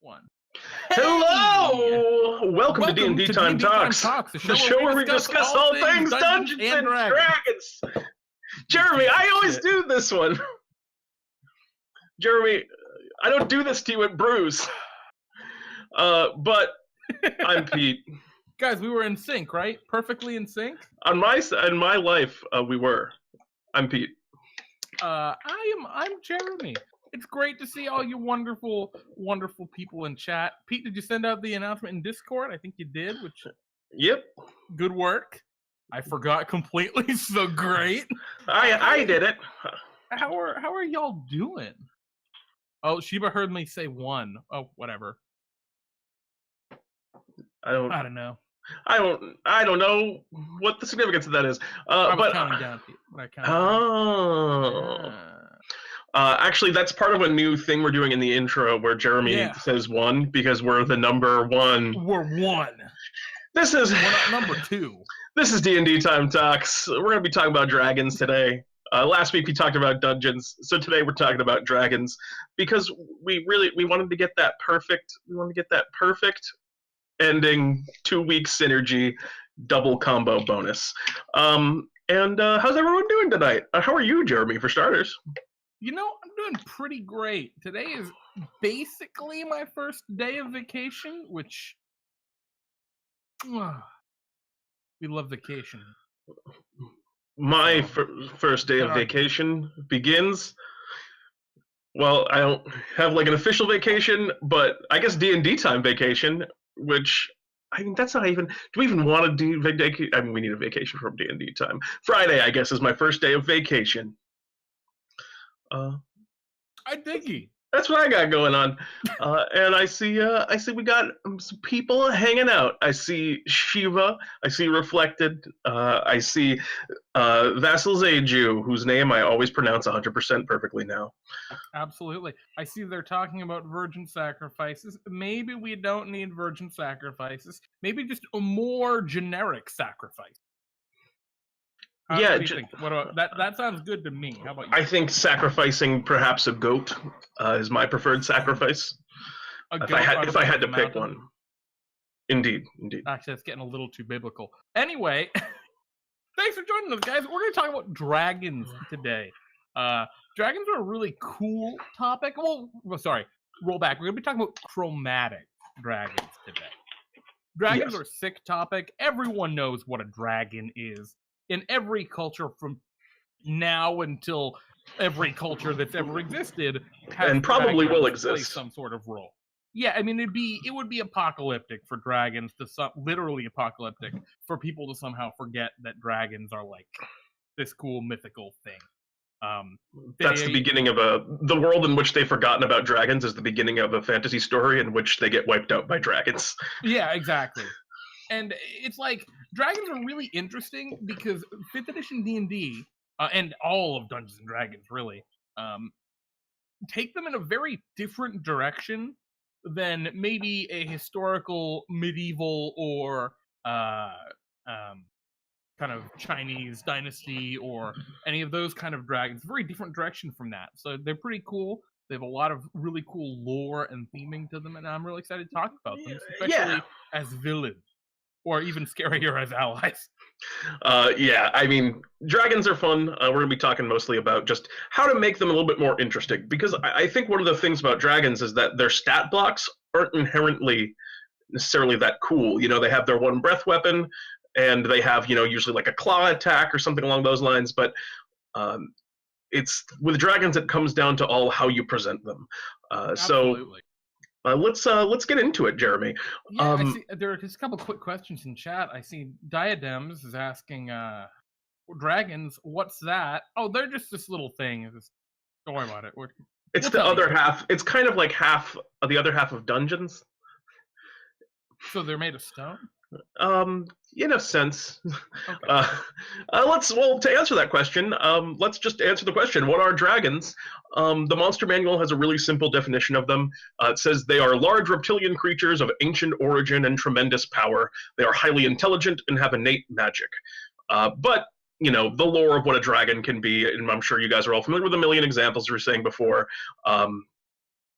One. Hello! Welcome to DnDTime Talks, Talks, the show where we discuss all things Dungeons and Dragons. Jeremy, I always do this one. Jeremy, I don't do this to you at Brews. But I'm Pete. Guys, we were in sync, right? Perfectly in sync? In my life, we were. I'm Pete. I'm Jeremy. It's great to see all you wonderful, wonderful people in chat. Pete, did you send out the announcement in Discord? I think you did, which... Yep. Good work. I forgot completely, so great. I did it. How are y'all doing? Oh, Sheba heard me say one. Oh, whatever. I don't know. I don't know what the significance of that is. I was counting down, Pete. Actually, that's part of a new thing we're doing in the intro where Jeremy says one because we're the number one. We're one. We're not number two. This is DnDTime Talks. We're going to be talking about dragons today. Last week we talked about dungeons, so today we're talking about dragons because we wanted to get that perfect. We wanted to get that perfect ending 2-week synergy double combo bonus. And how's everyone doing tonight? How are you, Jeremy, for starters? You know, I'm doing pretty great. Today is basically my first day of vacation, which... we love vacation. My first day of vacation begins... Well, I don't have like an official vacation, but I guess DnDTime vacation, which... I mean, that's not even... Do we even want to do vacation? I mean, we need a vacation from DnDTime. Friday, I guess, is my first day of vacation. I dig you. That's what I got going on, and I see we got some people hanging out. I see Shiva. I see Reflected. I see Vassal Zeju, whose name I always pronounce 100% perfectly now. Absolutely. I see they're talking about virgin sacrifices. Maybe we don't need virgin sacrifices. Maybe just a more generic sacrifice. What do you think? What about, that sounds good to me. How about you? I think sacrificing perhaps a goat is my preferred sacrifice. If I had to pick one. Indeed. Actually, that's getting a little too biblical. Anyway, thanks for joining us, guys. We're going to talk about dragons today. Dragons are a really cool topic. Well, sorry, roll back. We're going to be talking about chromatic dragons today. Dragons are a sick topic. Everyone knows what a dragon is. In every culture from now until every culture that's ever existed has and probably will exist play some sort of role. Yeah, I mean it would be apocalyptic for dragons to literally apocalyptic for people to somehow forget that dragons are like this cool mythical thing. That's the beginning of the world in which they've forgotten about dragons is the beginning of a fantasy story in which they get wiped out by dragons. Yeah, exactly. And it's like, dragons are really interesting because 5th edition D&D, and all of Dungeons & Dragons, really, take them in a very different direction than maybe a historical, medieval, or kind of Chinese dynasty, or any of those kind of dragons. Very different direction from that. So they're pretty cool. They have a lot of really cool lore and theming to them, and I'm really excited to talk about them, especially as villains. Or even scarier as allies. I mean, dragons are fun. We're going to be talking mostly about just how to make them a little bit more interesting. Because I think one of the things about dragons is that their stat blocks aren't inherently necessarily that cool. You know, they have their one breath weapon, and they have, you know, usually like a claw attack or something along those lines. But it's with dragons, it comes down to all how you present them. Absolutely. Let's get into it, Jeremy. Yeah, I see, there are just a couple quick questions in chat. I see Diadems is asking, dragons, what's that? Oh, they're just this little thing. Don't worry about it. It's the other half. It's kind of like the other half of dungeons. So they're made of stone? In a sense. Okay. To answer that question, let's just answer the question. What are dragons? The Monster Manual has a really simple definition of them. It says they are large reptilian creatures of ancient origin and tremendous power. They are highly intelligent and have innate magic. But, you know, the lore of what a dragon can be, and I'm sure you guys are all familiar with a million examples we were saying before.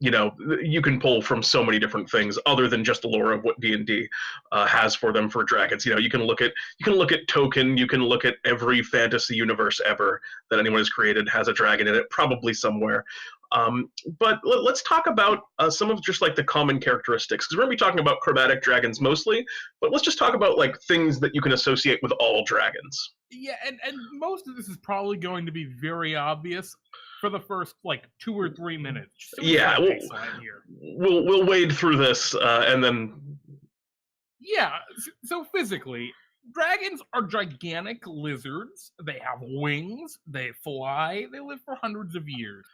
you can pull from so many different things other than just the lore of what D&D has for them for dragons. You can look at Tolkien, you can look at every fantasy universe ever that anyone has created has a dragon in it, probably somewhere. But let's talk about some of just like the common characteristics, because we're going to be talking about chromatic dragons mostly, but let's just talk about like things that you can associate with all dragons. Yeah, and most of this is probably going to be very obvious for the first like 2 or 3 minutes. So yeah, we'll wade through this and then. Yeah, so physically, dragons are gigantic lizards. They have wings. They fly. They live for hundreds of years.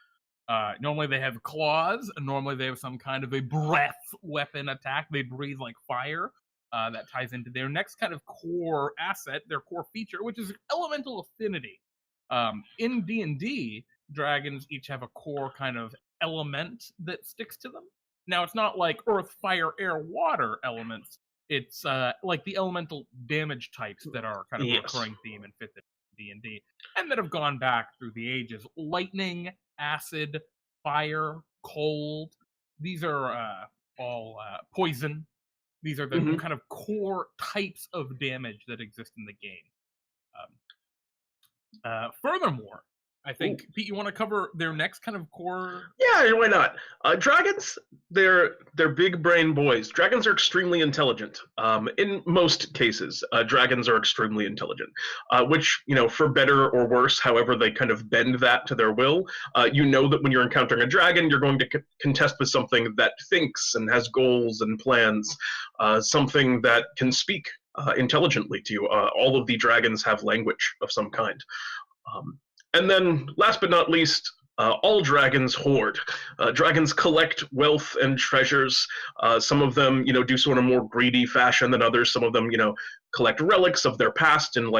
Normally they have claws. Normally they have some kind of a breath weapon attack. They breathe like fire. That ties into their next kind of core asset, their core feature, which is elemental affinity. In D&D, dragons each have a core kind of element that sticks to them. Now, it's not like earth, fire, air, water elements. It's like the elemental damage types that are kind of a recurring theme in 5th D&D, and that have gone back through the ages. Lightning, acid, fire, cold. These are all poison. These are the kind of core types of damage that exist in the game. Furthermore, I think, Pete, you want to cover their next kind of core? Yeah, why not? Dragons, they're big brain boys. Dragons are extremely intelligent. In most cases, dragons are extremely intelligent, which, for better or worse, however they kind of bend that to their will, that when you're encountering a dragon, you're going to contest with something that thinks and has goals and plans, something that can speak intelligently to you. All of the dragons have language of some kind. And then, last but not least, all dragons hoard. Dragons collect wealth and treasures. Some of them, do so in a more greedy fashion than others. Some of them, collect relics of their past and,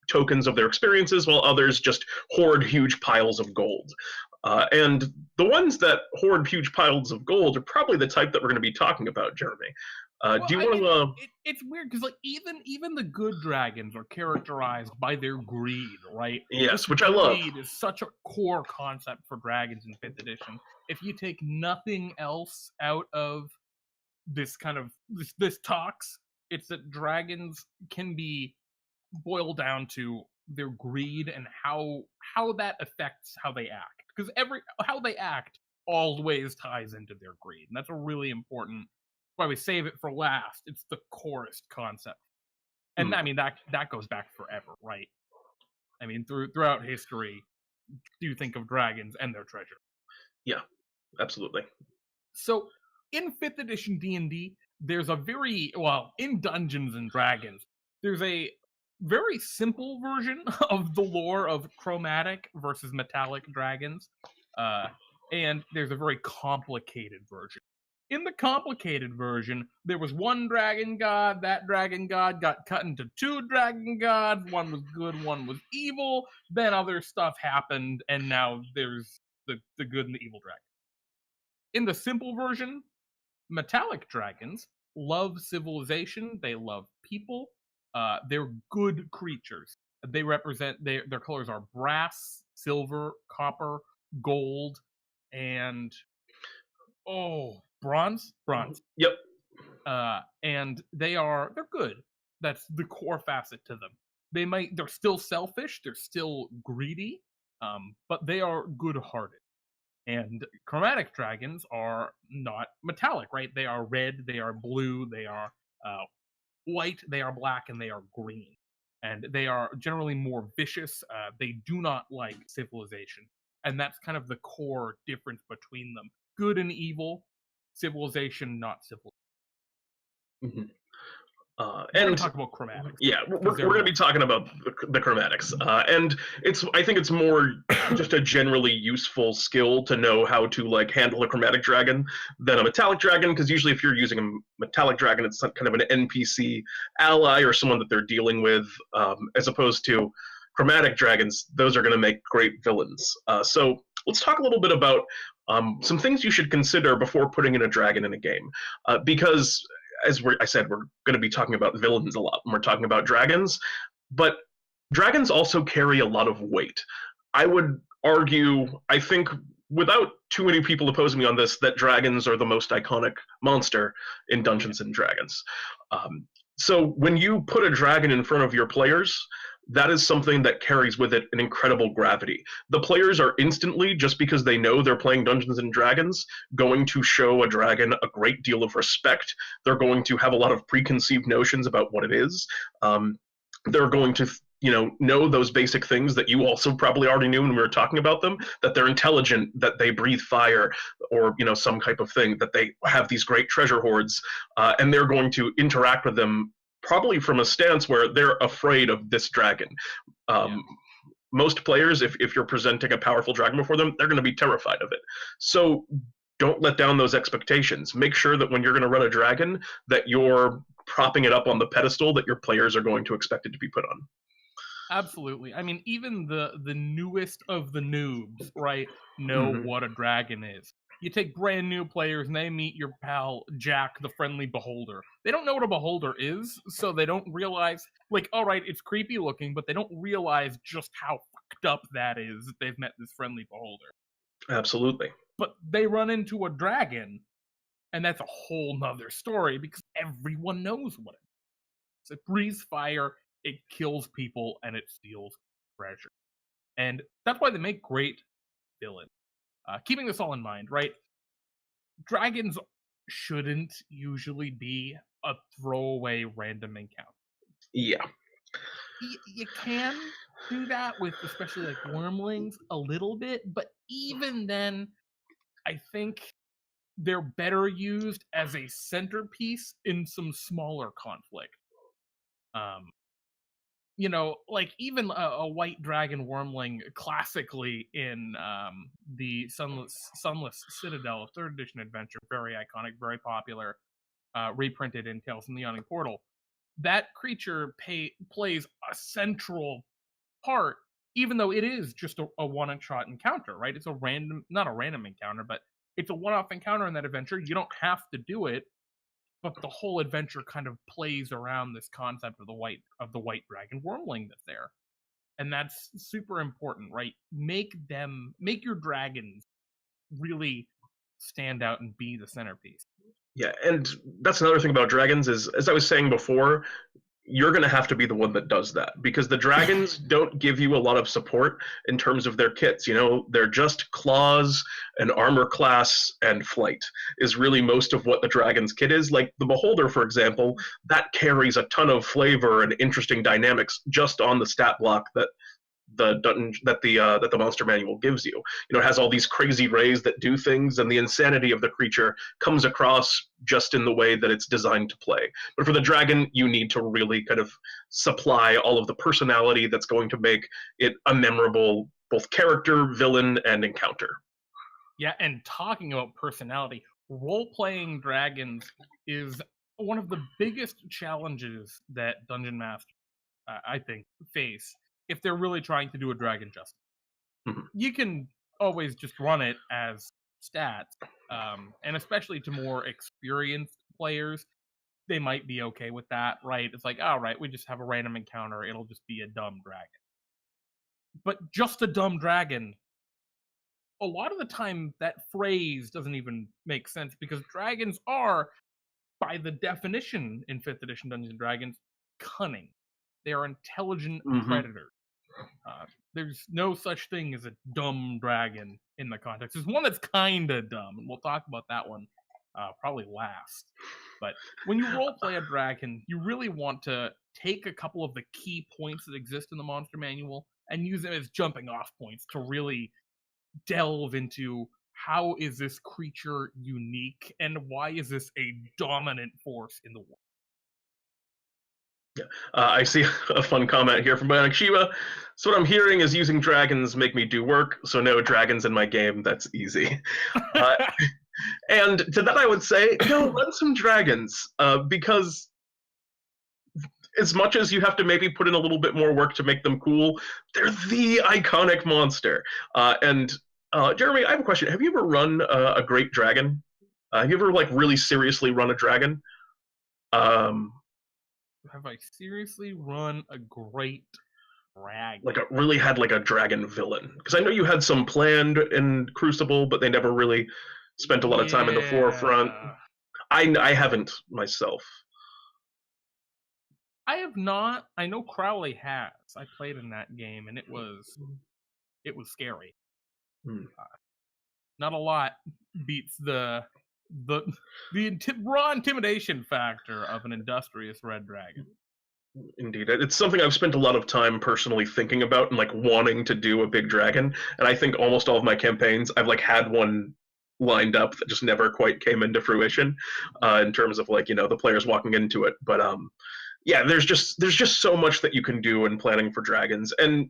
tokens of their experiences, while others just hoard huge piles of gold. And the ones that hoard huge piles of gold are probably the type that we're going to be talking about, Jeremy. Do you want to? It's weird because even the good dragons are characterized by their greed, right? Yes, which I love. Greed is such a core concept for dragons in 5th edition. If you take nothing else out of this kind of this talks, it's that dragons can be boiled down to their greed and how that affects how they act. Because how they act always ties into their greed, and that's a really important. Why we save it for last. It's the corest concept, and I mean that goes back forever, right? I mean throughout history, do you think of dragons and their treasure? Yeah, absolutely. So in 5th edition D&D, there's a in Dungeons and Dragons, there's a very simple version of the lore of chromatic versus metallic dragons, and there's a very complicated version. In the complicated version, there was one dragon god. That dragon god got cut into 2 dragon gods. One was good, one was evil. Then other stuff happened, and now there's the good and the evil dragon. In the simple version, metallic dragons love civilization. They love people. They're good creatures. They represent their colors are brass, silver, copper, gold, and bronze. Yep. And they're good. That's the core facet to them. They're still selfish, they're still greedy, but they are good-hearted. And chromatic dragons are not metallic, right? They are red, they are blue, they are white, they are black, and they are green. And they are generally more vicious. They do not like civilization. And that's kind of the core difference between them. Good and evil, civilization, not civilization. Mm-hmm. We're going to talk about chromatics. Yeah, we're going to be talking about the chromatics, and I think it's more just a generally useful skill to know how to handle a chromatic dragon than a metallic dragon, because usually if you're using a metallic dragon, it's kind of an NPC ally or someone that they're dealing with, as opposed to chromatic dragons. Those are going to make great villains. So let's talk a little bit about some things you should consider before putting in a dragon in a game, because as I said, we're going to be talking about villains a lot when we're talking about dragons, but dragons also carry a lot of weight. I would argue, I think without too many people opposing me on this, that dragons are the most iconic monster in Dungeons and Dragons. So when you put a dragon in front of your players, that is something that carries with it an incredible gravity. The players are instantly, just because they know they're playing Dungeons and Dragons, going to show a dragon a great deal of respect. They're going to have a lot of preconceived notions about what it is. They're going to know those basic things that you also probably already knew when we were talking about them, that they're intelligent, that they breathe fire, or some type of thing, that they have these great treasure hoards, and they're going to interact with them probably from a stance where they're afraid of this dragon. Most players, if you're presenting a powerful dragon before them, they're going to be terrified of it. So don't let down those expectations. Make sure that when you're going to run a dragon, that you're propping it up on the pedestal that your players are going to expect it to be put on. Absolutely. I mean, even the newest of the noobs, right, know what a dragon is. You take brand new players and they meet your pal Jack, the friendly beholder. They don't know what a beholder is, so they don't realize, like, all right, it's creepy looking, but they don't realize just how fucked up that is that they've met this friendly beholder. Absolutely. But they run into a dragon, and that's a whole nother story because everyone knows what it is. It breathes fire, it kills people, and it steals treasure. And that's why they make great villains. Keeping this all in mind, right? Dragons shouldn't usually be a throwaway random encounter. Yeah. You can do that with especially like wormlings a little bit, but even then, I think they're better used as a centerpiece in some smaller conflict. Like even a white dragon wormling classically in the Sunless Citadel 3rd edition adventure, very iconic, very popular, reprinted in Tales from the Yawning Portal. That creature plays a central part, even though it is just a one-shot encounter, right? It's not a random encounter, but it's a one-off encounter in that adventure. You don't have to do it, but the whole adventure kind of plays around this concept of the white dragon wormling that's there. And that's super important, right? Make your dragons really stand out and be the centerpiece. Yeah, and that's another thing about dragons is, as I was saying before, you're going to have to be the one that does that, because the dragons don't give you a lot of support in terms of their kits. They're just claws and armor class and flight is really most of what the dragon's kit is. Like the beholder, for example, that carries a ton of flavor and interesting dynamics just on the stat block that the monster manual gives you. It has all these crazy rays that do things, and the insanity of the creature comes across just in the way that it's designed to play. But for the dragon, you need to really kind of supply all of the personality that's going to make it a memorable both character, villain, and encounter. Yeah, and talking about personality, role-playing dragons is one of the biggest challenges that Dungeon Masters, I think, face if they're really trying to do a dragon justice. You can always just run it as stats, and especially to more experienced players, they might be okay with that, right? It's like, all right, we just have a random encounter, it'll just be a dumb dragon. But just a dumb dragon, a lot of the time that phrase doesn't even make sense, because dragons are, by the definition in 5th edition Dungeons & Dragons, cunning. They are intelligent predators. There's no such thing as a dumb dragon in the context. There's one that's kind of dumb, and we'll talk about that one probably last. But when you roleplay a dragon, you really want to take a couple of the key points that exist in the monster manual and use them as jumping off points to really delve into how is this creature unique and why is this a dominant force in the world. Yeah. I see a fun comment here from Bionic Shiva. So what I'm hearing is using dragons make me do work, so no dragons in my game, that's easy. And to that I would say, no, run some dragons, because as much as you have to maybe put in a little bit more work to make them cool, they're the iconic monster. And Jeremy, I have a question. Have you ever run a great dragon? Have you ever really seriously run a dragon? Have I seriously run a great Dragon. really had like a dragon villain? Because I know you had some planned in Crucible, but they never really spent a lot of time in the forefront. Yeah. I haven't myself. I have not. I know Crowley has. I played in that game, and it was scary. Hmm. Not a lot beats the raw intimidation factor of an industrious red dragon. Indeed, it's something I've spent a lot of time personally thinking about and like wanting to do a big dragon. And I think almost all of my campaigns, I've like had one lined up that just never quite came into fruition, in terms of like the players walking into it. But yeah, there's just so much that you can do in planning for dragons, and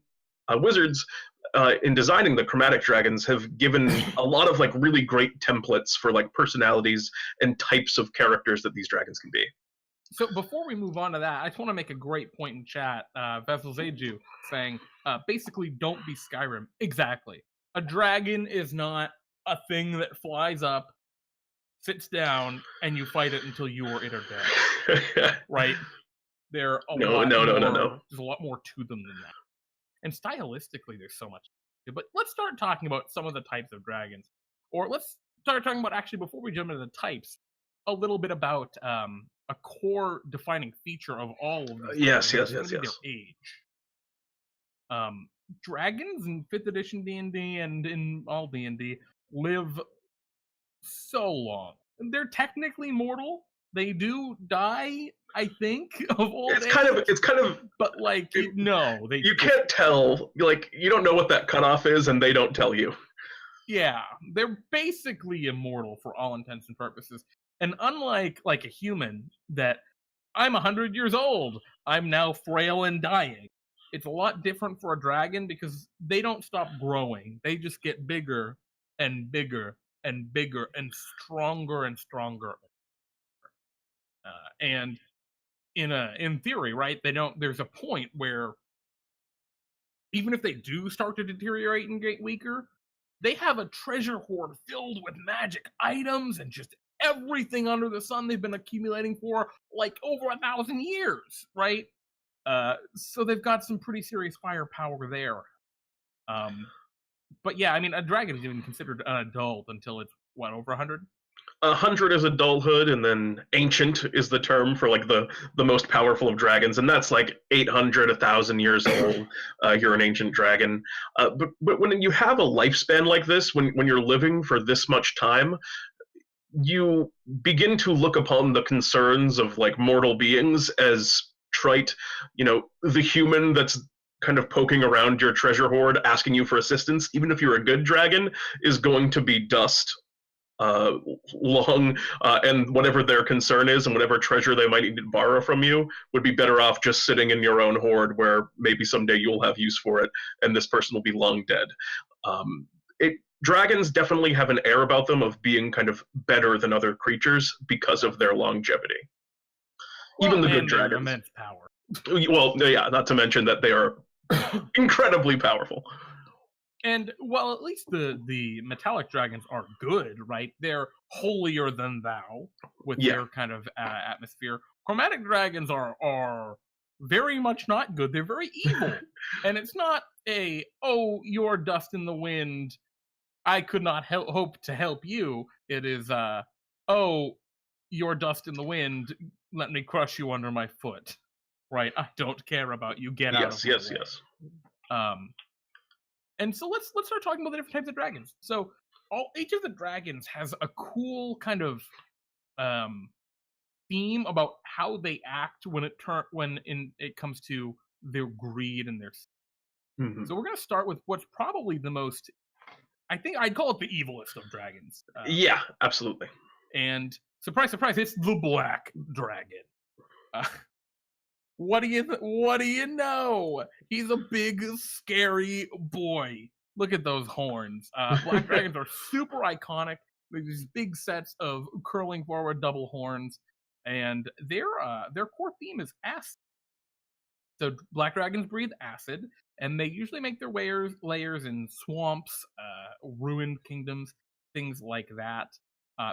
Wizards. In designing the chromatic dragons have given a lot of like really great templates for like personalities and types of characters that these dragons can be. So before we move on to that, I just want to make a great point in chat. Vessels Aju saying, basically, don't be Skyrim. Exactly. A dragon is not a thing that flies up, sits down, and you fight it until you or it are dead. Right? There's a lot more to them than that. And stylistically, there's so much. But let's start talking about some of the types of dragons. Or let's start talking about, actually, before we jump into the types, a little bit about a core defining feature of all of these. Yes. Their age. Dragons in 5th edition D&D and in all D&D live so long. They're technically mortal. They do die, I think, of old age. It's kind of. But like, no, you can't tell. Like, you don't know what that cutoff is, and they don't tell you. Yeah, they're basically immortal for all intents and purposes. And unlike like a human, that I'm 100 years old, I'm now frail and dying. It's a lot different for a dragon because they don't stop growing. They just get bigger and bigger and bigger and stronger and stronger. And in theory, right? There's a point where even if they do start to deteriorate and get weaker, they have a treasure hoard filled with magic items and just everything under the sun they've been accumulating for like over 1,000 years, right? So they've got some pretty serious firepower there. But yeah, I mean, a dragon is even considered an adult until it's over 100. 100 is adulthood, and then ancient is the term for like the most powerful of dragons, and that's like 800, 1,000 years old. You're an ancient dragon. But when you have a lifespan like this, when you're living for this much time, you begin to look upon the concerns of like mortal beings as trite. The human that's kind of poking around your treasure hoard asking you for assistance, even if you're a good dragon, is going to be dust long, and whatever their concern is and whatever treasure they might need to borrow from you would be better off just sitting in your own hoard, where maybe someday you'll have use for it and this person will be long dead. Dragons definitely have an air about them of being kind of better than other creatures because of their longevity. Even the good dragons. Immense power. Well, yeah, not to mention that they are incredibly powerful. And well, at least the metallic dragons are good, right? They're holier than thou with their kind of atmosphere. Chromatic dragons are very much not good. They're very evil. And it's not you're dust in the wind, I could not hope to help you. It is, you're dust in the wind, let me crush you under my foot. Right? I don't care about you. Get out of my way. Yes. And so let's start talking about the different types of dragons. So each of the dragons has a cool kind of theme about how they act when it comes to their greed and their. Mm-hmm. So we're going to start with what's probably the most. I think I'd call it the evilest of dragons. Yeah, absolutely. And surprise, surprise, it's the black dragon. What do you know? He's a big, scary boy. Look at those horns. Black dragons are super iconic. There's these big sets of curling forward double horns, and their core theme is acid. So black dragons breathe acid, and they usually make their layers in swamps, ruined kingdoms, things like that.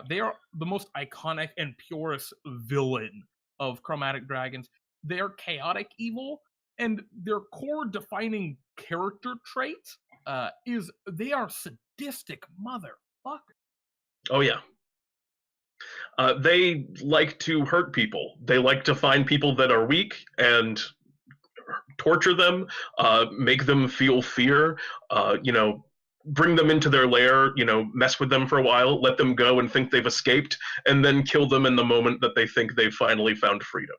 They are the most iconic and purest villain of chromatic dragons. They're chaotic evil, And their core defining character trait is they are sadistic motherfuckers. Oh yeah. They like to hurt people. They like to find people that are weak and torture them, make them feel fear, bring them into their lair, mess with them for a while, let them go and think they've escaped, and then kill them in the moment that they think they've finally found freedom.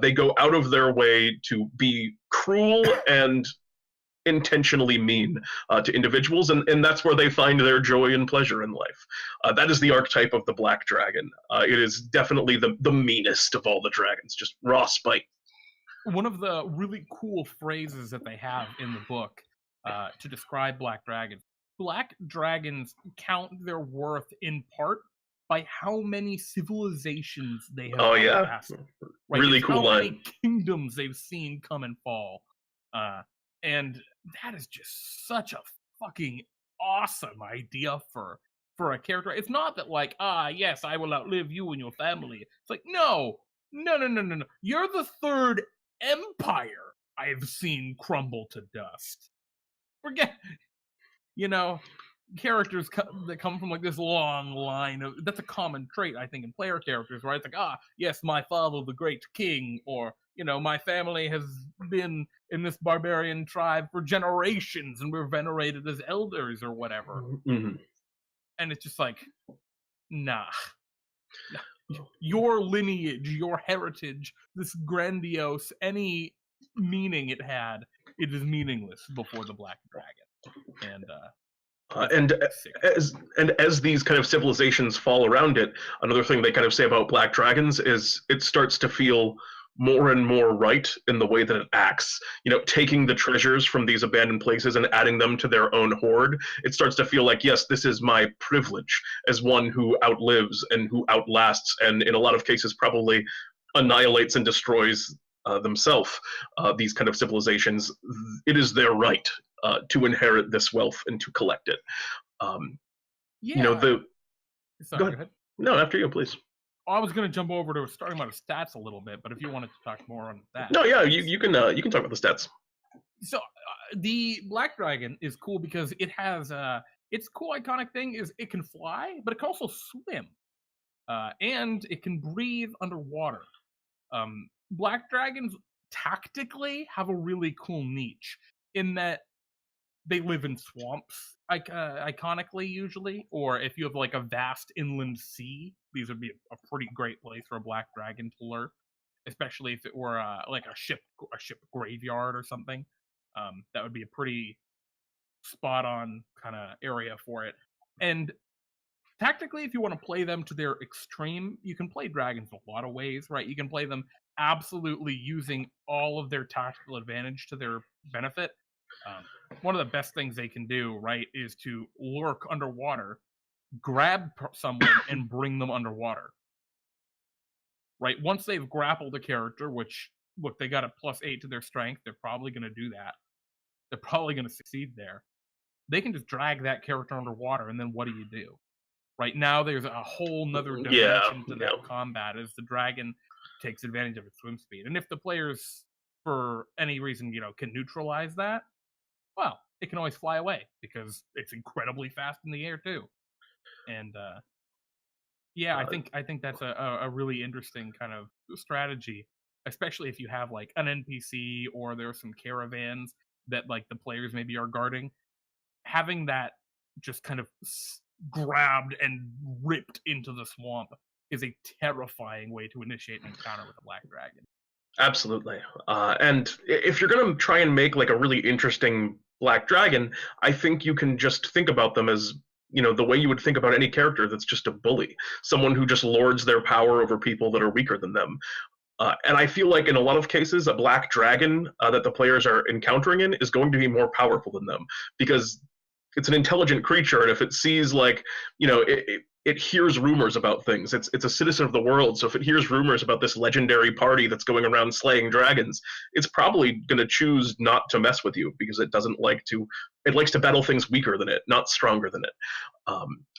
They go out of their way to be cruel and intentionally mean to individuals, and that's where they find their joy and pleasure in life. That is the archetype of the Black Dragon. It is definitely the meanest of all the dragons, just raw spite. One of the really cool phrases that they have in the book to describe Black dragons count their worth in part by how many civilizations they have passed. Right? Really cool how line. many kingdoms they've seen come and fall. And that is just such a fucking awesome idea for a character. It's not that like, yes, I will outlive you and your family. It's like, no. You're the third empire I've seen crumble to dust. Forget, characters that come from like this long line of, that's a common trait I think in player characters, right? It's like, yes, my father the great king, or my family has been in this barbarian tribe for generations and we're venerated as elders or whatever. Mm-hmm. And it's just like, nah. Your lineage, your heritage, this grandiose, any meaning it had, it is meaningless before the Black Dragon. And as these kind of civilizations fall around it, another thing they kind of say about Black Dragons is it starts to feel more and more right in the way that it acts. Taking the treasures from these abandoned places and adding them to their own hoard, it starts to feel like, yes, this is my privilege as one who outlives and who outlasts, and in a lot of cases probably annihilates and destroys themselves, these kind of civilizations. It is their right to inherit this wealth and to collect it. Sorry, go ahead. No, after you, please. I was going to jump over to starting about the stats a little bit, but if you wanted to talk more on that. No, yeah, you can talk about the stats. So the Black Dragon is cool because it has its cool iconic thing is it can fly, but it can also swim, and it can breathe underwater. Black Dragons tactically have a really cool niche in that they live in swamps, iconically usually, or if you have like a vast inland sea, these would be a pretty great place for a Black Dragon to lurk, especially if it were like a ship graveyard or something. That would be a pretty spot on kind of area for it. And tactically, if you want to play them to their extreme, you can play dragons a lot of ways, right? You can play them absolutely using all of their tactical advantage to their benefit. One of the best things they can do, right, is to lurk underwater, grab someone, and bring them underwater. Right? Once they've grappled a character, which, look, they got a +8 to their strength, they're probably going to do that. They're probably going to succeed there. They can just drag that character underwater, and then what do? Right now, there's a whole nother dimension to that combat as the dragon takes advantage of its swim speed. And if the players, for any reason, can neutralize that, well, it can always fly away because it's incredibly fast in the air too. And I think that's a really interesting kind of strategy, especially if you have like an NPC or there are some caravans that like the players maybe are guarding. Having that just kind of grabbed and ripped into the swamp is a terrifying way to initiate an encounter with a Black Dragon. Absolutely. And if you're going to try and make like a really interesting Black Dragon, I think you can just think about them as, the way you would think about any character that's just a bully, someone who just lords their power over people that are weaker than them. And I feel like in a lot of cases, a Black Dragon that the players are encountering is going to be more powerful than them because it's an intelligent creature, and if it sees like, it hears rumors about things. It's a citizen of the world, so if it hears rumors about this legendary party that's going around slaying dragons, it's probably going to choose not to mess with you because it doesn't like to. It likes to battle things weaker than it, not stronger than it.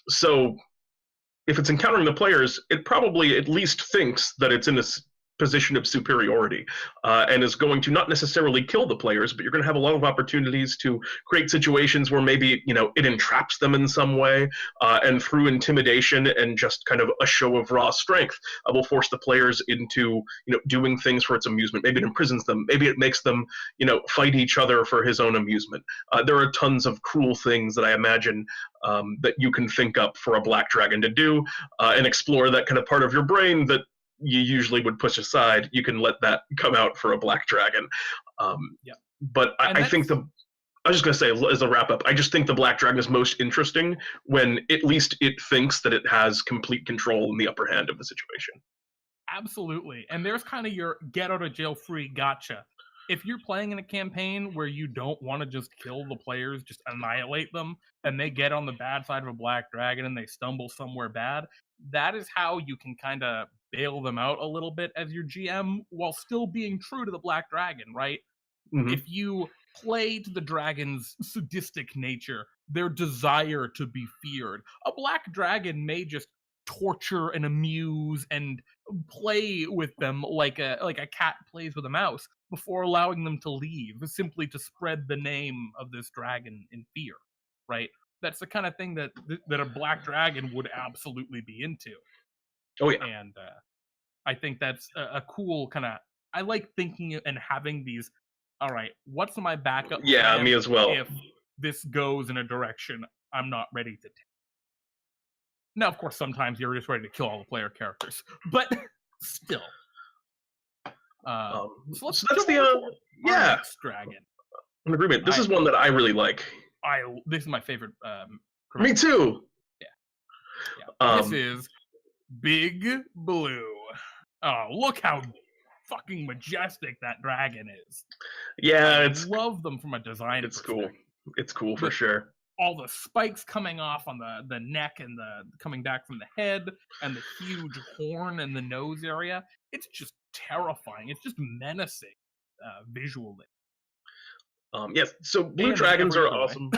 So if it's encountering the players, it probably at least thinks that it's in this position of superiority, and is going to not necessarily kill the players, but you're going to have a lot of opportunities to create situations where maybe it entraps them in some way, and through intimidation and just kind of a show of raw strength, will force the players into doing things for its amusement. Maybe it imprisons them. Maybe it makes them fight each other for his own amusement. There are tons of cruel things that I imagine that you can think up for a black dragon to do, and explore that kind of part of your brain that you usually would push aside. You can let that come out for a black dragon. But I think I was just going to say, as a wrap up, I just think the black dragon is most interesting when at least it thinks that it has complete control in the upper hand of the situation. Absolutely. And there's kind of your get out of jail free gotcha. If you're playing in a campaign where you don't want to just kill the players, just annihilate them, and they get on the bad side of a black dragon and they stumble somewhere bad, that is how you can kind of bail them out a little bit as your GM while still being true to the black dragon, right? Mm-hmm. If you play to the dragon's sadistic nature, their desire to be feared, a black dragon may just torture and amuse and play with them like a cat plays with a mouse before allowing them to leave, simply to spread the name of this dragon in fear, right? That's the kind of thing that a black dragon would absolutely be into. Oh yeah. And I think that's a cool kind of, I like thinking and having these, all right, what's my backup plan me as well, if this goes in a direction I'm not ready to take? Now, of course, sometimes you're just ready to kill all the player characters, but still. So that's the next dragon. An agreement. This is one that I really like. This is my favorite. Me too. Yeah. This is Big Blue. Oh, look how fucking majestic that dragon is. Yeah, I love them from a design. It's cool. It's cool for sure. All the spikes coming off on the neck and the coming back from the head and the huge horn and the nose area. It's just terrifying. It's just menacing visually. Yes, so blue dragons are awesome.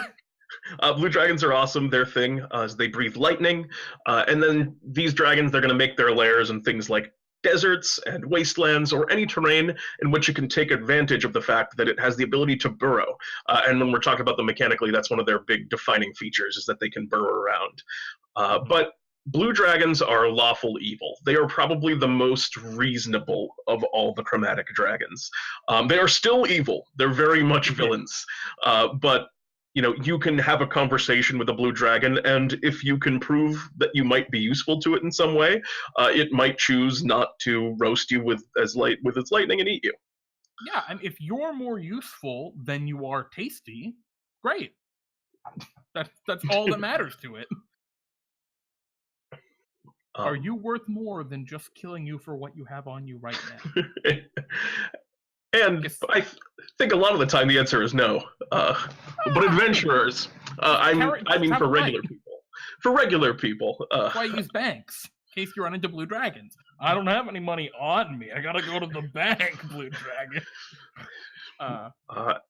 Blue dragons are awesome. Their thing is they breathe lightning, and then these dragons, they're going to make their lairs in things like deserts and wastelands, or any terrain in which you can take advantage of the fact that it has the ability to burrow. And when we're talking about them mechanically, that's one of their big defining features, is that they can burrow around. But blue dragons are lawful evil. They are probably the most reasonable of all the chromatic dragons. They are still evil. They're very much villains. But you can have a conversation with a blue dragon, and if you can prove that you might be useful to it in some way, it might choose not to roast you with its lightning and eat you. Yeah, and if you're more useful than you are tasty, great. That's all that matters to it. Are you worth more than just killing you for what you have on you right now? And I think a lot of the time the answer is no. But adventurers, I mean for regular people. For regular people. That's why I use banks, in case you run into blue dragons. I don't have any money on me. I gotta go to the bank, blue dragon.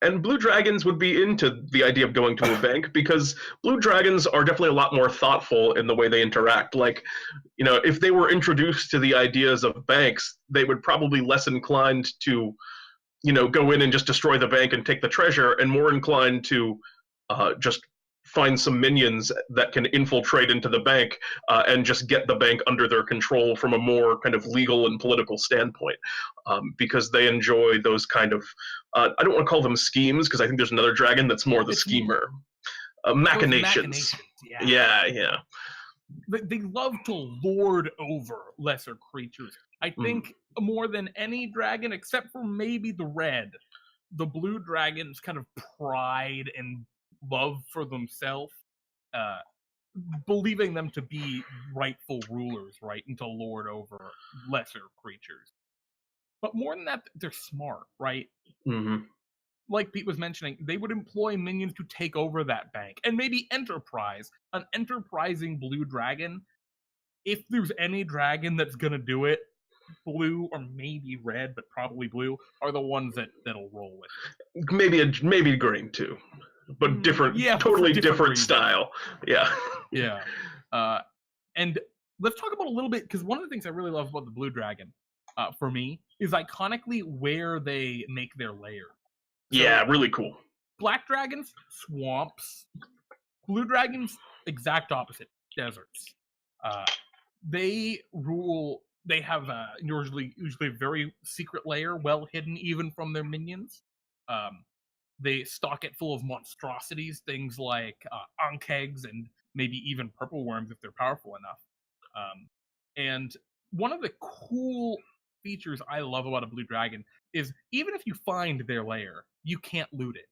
And blue dragons would be into the idea of going to a bank, because blue dragons are definitely a lot more thoughtful in the way they interact. Like, if they were introduced to the ideas of banks, they would probably less inclined to go in and just destroy the bank and take the treasure, and more inclined to just find some minions that can infiltrate into the bank and just get the bank under their control from a more kind of legal and political standpoint, because they enjoy those kind of, I don't want to call them schemes, because I think there's another dragon that's more the schemer. Machinations. Yeah. They love to lord over lesser creatures. I think more than any dragon, except for maybe the red, the blue dragon's kind of pride and love for themselves, believing them to be rightful rulers, right, and to lord over lesser creatures. But more than that, they're smart, right? Mm-hmm. Like Pete was mentioning, they would employ minions to take over that bank. And maybe enterprise, an enterprising blue dragon. If there's any dragon that's going to do it, blue or maybe red, but probably blue, are the ones that'll roll with it. Maybe green too, but different, totally different style. Yeah. And let's talk about a little bit, because one of the things I really love about the blue dragon for me, is iconically where they make their lair. Yeah, really cool. Black dragons, swamps. Blue dragons, exact opposite, deserts. They rule. They have usually a very secret lair, well hidden even from their minions. They stock it full of monstrosities, things like ankegs and maybe even purple worms if they're powerful enough. And one of the cool features I love about a blue dragon is even if you find their lair, you can't loot it.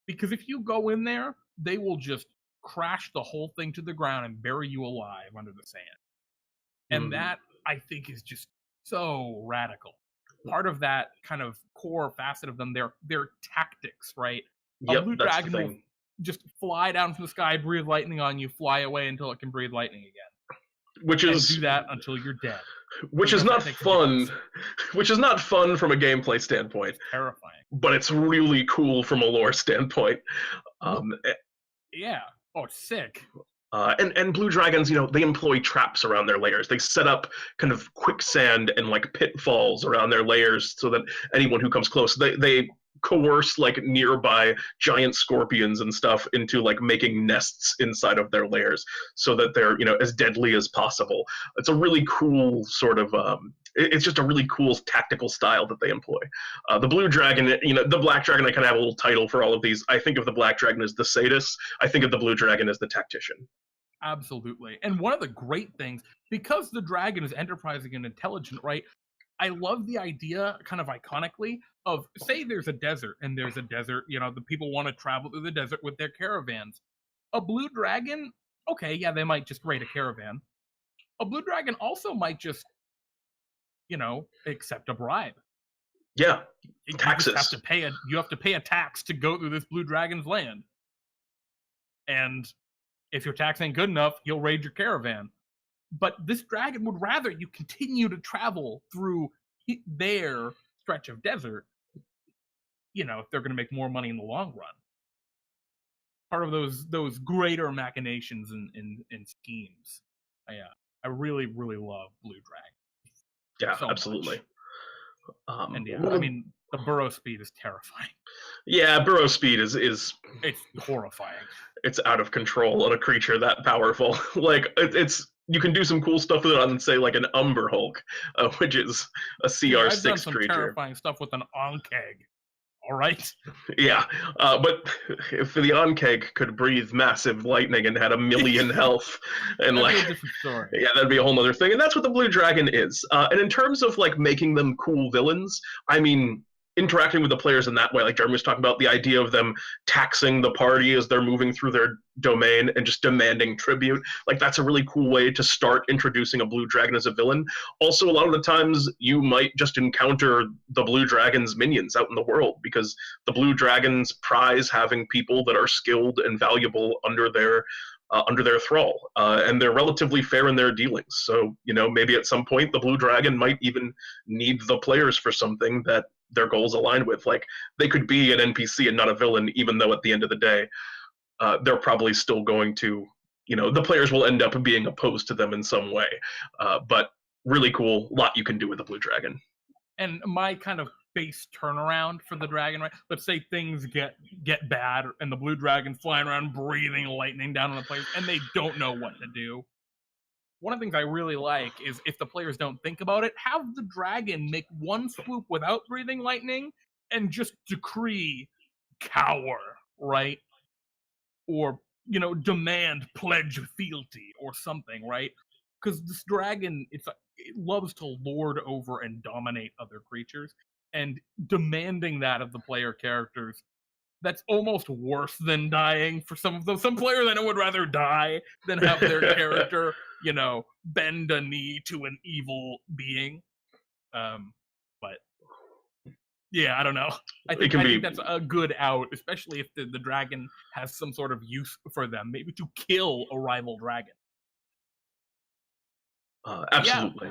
Because if you go in there, they will just crash the whole thing to the ground and bury you alive under the sand. And that, I think, is just so radical. Part of that kind of core facet of them, their tactics, right? Yep, a blue dragon will just fly down from the sky, breathe lightning on you, fly away until it can breathe lightning again. Which is do that until you're dead. Which is not fun. Which is not fun from a gameplay standpoint. It's terrifying. But it's really cool from a lore standpoint. Yeah. Oh, it's sick. And blue dragons, they employ traps around their lairs. They set up kind of quicksand and like pitfalls around their lairs so that anyone who comes close, they coerce like nearby giant scorpions and stuff into like making nests inside of their lairs so that they're as deadly as possible. It's a really cool sort of it's just a really cool tactical style that they employ. The blue dragon, the black dragon, I kind of have a little title for all of these. I think of the black dragon as the sadist. I think of the blue dragon as the tactician. Absolutely. And one of the great things, because the dragon is enterprising and intelligent, right? I love the idea, kind of iconically, of say there's a desert, and there's a desert, the people want to travel through the desert with their caravans. A blue dragon, okay, yeah, they might just raid a caravan. A blue dragon also might just, accept a bribe. Yeah, taxes. You have to pay a tax to go through this blue dragon's land. And if your tax ain't good enough, he'll raid your caravan. But this dragon would rather you continue to travel through their stretch of desert, if they're going to make more money in the long run. Part of those greater machinations and schemes. I really, really love Blue Dragon. Yeah, so absolutely. And I mean, the burrow speed is terrifying. Yeah, burrow speed is it's horrifying. It's out of control on a creature that powerful. Like it's you can do some cool stuff with it on, say, like an Umber Hulk, which is a CR6 I've done some creature. Terrifying stuff with an Onkeg. All right. Yeah, but if the Onkeg could breathe massive lightning and had 1 million health, and that'd be a different story. Yeah, that'd be a whole other thing. And that's what the Blue Dragon is. And in terms of like making them cool villains, I mean, interacting with the players in that way, like Jeremy was talking about, the idea of them taxing the party as they're moving through their domain and just demanding tribute, like that's a really cool way to start introducing a blue dragon as a villain. Also, a lot of the times you might just encounter the blue dragon's minions out in the world, because the blue dragons prize having people that are skilled and valuable under their thrall, and they're relatively fair in their dealings. So, maybe at some point the blue dragon might even need the players for something that their goals align with. Like, they could be an NPC and not a villain, even though at the end of the day, they're probably still going to, the players will end up being opposed to them in some way. But really cool, lot you can do with the blue dragon. And my kind of base turnaround for the dragon, right? Let's say things get bad and the blue dragon's flying around breathing lightning down on the place and they don't know what to do. One of the things I really like is, if the players don't think about it, have the dragon make one swoop without breathing lightning and just decree cower, right? Or, demand pledge fealty or something, right? Because this dragon, it loves to lord over and dominate other creatures, and demanding that of the player characters, that's almost worse than dying for some of them. Some players I know would rather die than have their character, bend a knee to an evil being. But yeah, I don't know. I think that's a good out, especially if the dragon has some sort of use for them, maybe to kill a rival dragon. Absolutely.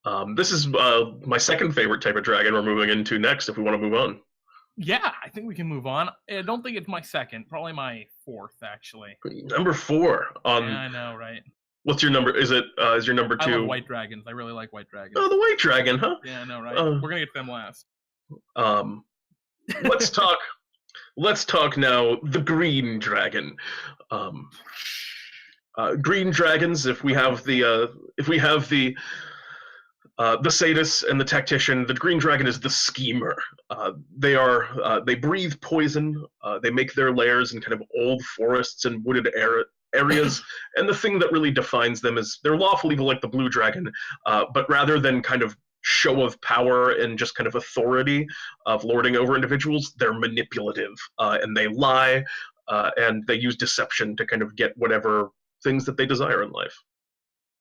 Yeah. This is my second favorite type of dragon we're moving into next, if we want to move on. Yeah, I think we can move on. I don't think it's my second, probably my fourth, actually. Number 4 on. Yeah, I know, right? What's your number? Is your number I love two? white dragons. I really like white dragons. Oh, the white dragon, huh? Yeah, I know, right? We're gonna get to them last. Let's talk. Let's talk now. The green dragon. Green dragons. If we have the sadist and the tactician, the green dragon is the schemer. They breathe poison. They make their lairs in kind of old forests and wooded areas. And the thing that really defines them is they're lawful evil like the blue dragon, but rather than kind of show of power and just kind of authority of lording over individuals, they're manipulative, and they lie, and they use deception to kind of get whatever things that they desire in life.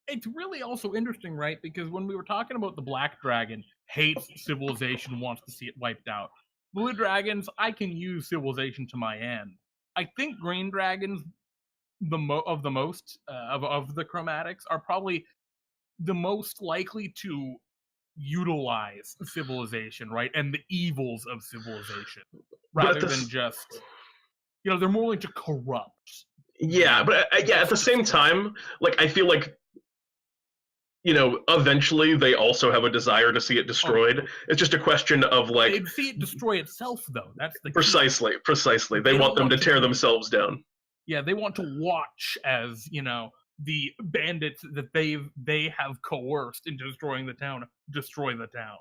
It's really also interesting, right? Because when we were talking about the black dragon hates civilization, wants to see it wiped out. Blue dragons, I can use civilization to my end. I think green dragons, of the chromatics, are probably the most likely to utilize civilization, right? And the evils of civilization, rather than just, they're more willing to corrupt. Yeah, but at the same time, like, I feel like, eventually they also have a desire to see it destroyed. It's just a question of, like... They'd see it destroy itself, though. That's the key. Precisely. They want them to tear themselves down. Yeah, they want to watch as, the bandits that they have coerced into destroying the town, destroy the town.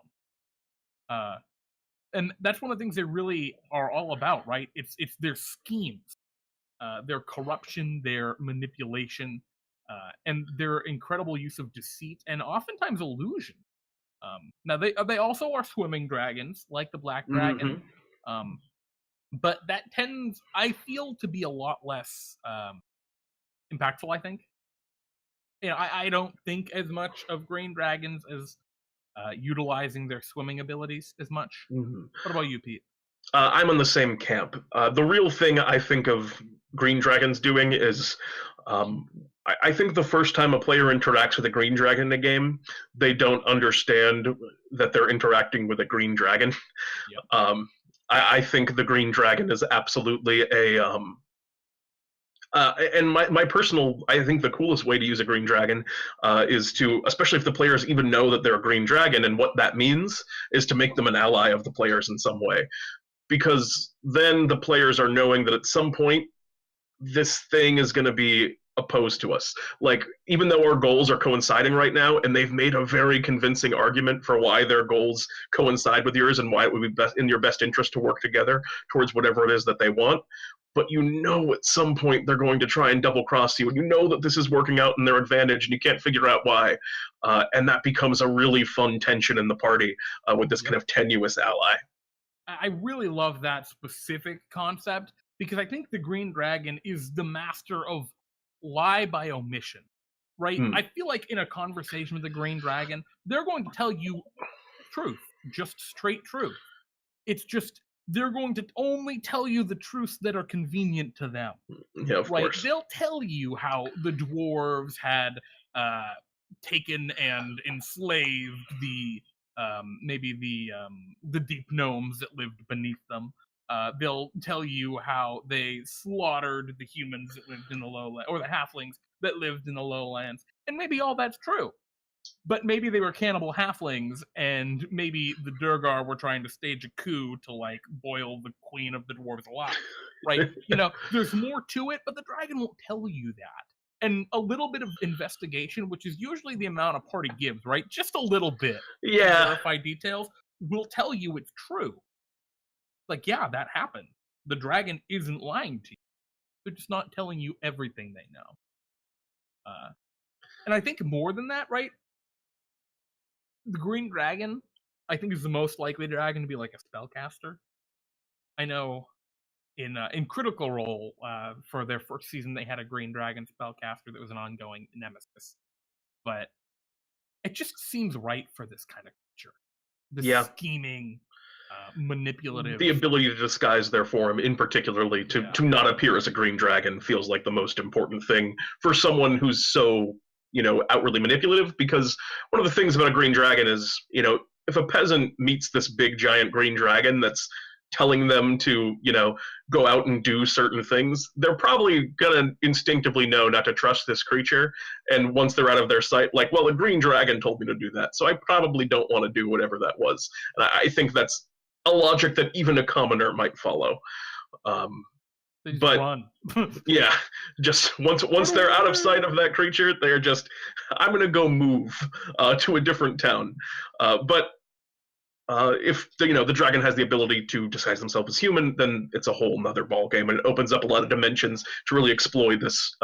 And that's one of the things they really are all about, right? It's their schemes, their corruption, their manipulation, and their incredible use of deceit and oftentimes illusion. Now they also are swimming dragons, like the black dragon, but that tends, I feel, to be a lot less impactful. I think, I don't think as much of green dragons as utilizing their swimming abilities as much. What about you, Pete? I'm on the same camp. The real thing I think of green dragons doing is, I think the first time a player interacts with a green dragon in a game, they don't understand that they're interacting with a green dragon. Yep. I think the green dragon is absolutely and my personal, I think the coolest way to use a green dragon is to, especially if the players even know that they're a green dragon, and what that means is to make them an ally of the players in some way. Because then the players are knowing that at some point, this thing is going to be opposed to us. Like, even though our goals are coinciding right now, and they've made a very convincing argument for why their goals coincide with yours and why it would be in your best interest to work together towards whatever it is that they want, but at some point they're going to try and double cross you, and that this is working out in their advantage, and you can't figure out why. And that becomes a really fun tension in the party with this kind of tenuous ally. I really love that specific concept, because I think the green dragon is the master of lie by omission, right? I feel like in a conversation with the green dragon, they're going to tell you truth, just straight truth. It's just, they're going to only tell you the truths that are convenient to them. Yeah, of course. They'll tell you how the dwarves had taken and enslaved the deep gnomes that lived beneath them. They'll tell you how they slaughtered the humans that lived in the lowlands, or the halflings that lived in the lowlands, and maybe all that's true. But maybe they were cannibal halflings, and maybe the Durgar were trying to stage a coup to, like, boil the queen of the dwarves alive, right? There's more to it, but the dragon won't tell you that. And a little bit of investigation, which is usually the amount a party gives, right? Just a little bit. Yeah. Verify details will tell you it's true. Like, yeah, that happened. The dragon isn't lying to you. They're just not telling you everything they know. And I think more than that, right? The green dragon, I think, is the most likely dragon to be like a spellcaster. I know in Critical Role, for their first season, they had a green dragon spellcaster that was an ongoing nemesis. But it just seems right for this kind of creature. This scheming, manipulative. The ability to disguise their form, in particularly to not appear as a green dragon, feels like the most important thing for someone who's so, outwardly manipulative. Because one of the things about a green dragon is, if a peasant meets this big giant green dragon that's telling them to, go out and do certain things, they're probably gonna instinctively know not to trust this creature. And once they're out of their sight, like, well, a green dragon told me to do that, so I probably don't want to do whatever that was. And I think that's a logic that even a commoner might follow. They just But run. yeah, just once they're out of sight of that creature, they're just, I'm gonna go move to a different town. But if the dragon has the ability to disguise themselves as human, then it's a whole nother ball game, and it opens up a lot of dimensions to really explore this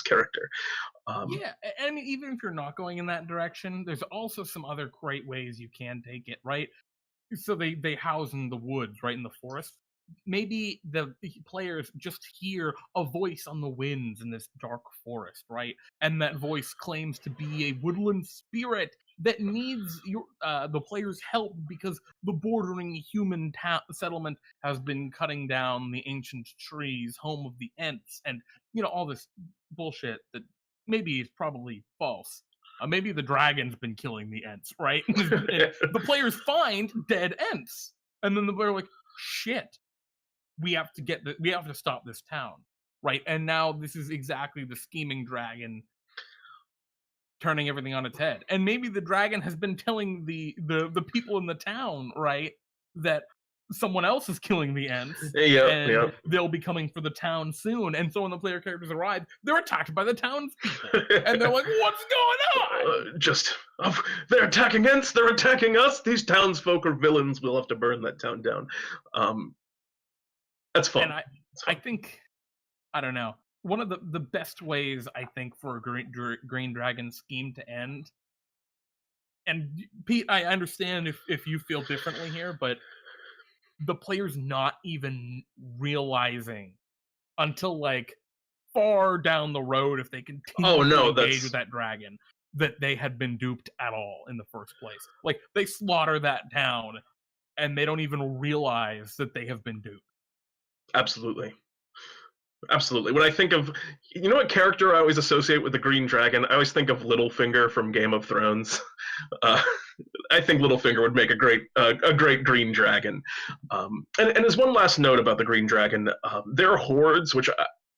character. Yeah, I mean, even if you're not going in that direction, there's also some other great ways you can take it, right? So they house in the woods, right in the forest. Maybe the players just hear a voice on the winds in this dark forest, right? And that voice claims to be a woodland spirit that needs the players' help because the bordering human settlement has been cutting down the ancient trees, home of the Ents, and all this bullshit that maybe is probably false. Maybe the dragon's been killing the Ents, right? And the players find dead Ents, and then they're like, "Shit, we have to stop this town," right? And now this is exactly the scheming dragon turning everything on its head. And maybe the dragon has been telling the people in the town, right, that someone else is killing the Ents, and they'll be coming for the town soon. And so when the player characters arrive, they're attacked by the townspeople, and they're like, "What's going on?" They're attacking Ents. They're attacking us. These townsfolk are villains. We'll have to burn that town down. That's fun. And I think, I don't know, one of the best ways, I think, for a green dragon scheme to end. And Pete, I understand if you feel differently here, but the players not even realizing until like far down the road, if they continue to engage with that dragon, that they had been duped at all in the first place. Like, they slaughter that town and they don't even realize that they have been duped. Absolutely. When I think of, what character I always associate with the green dragon, I always think of Littlefinger from Game of Thrones. I think Littlefinger would make a great green dragon. And as one last note about the green dragon, their hordes, which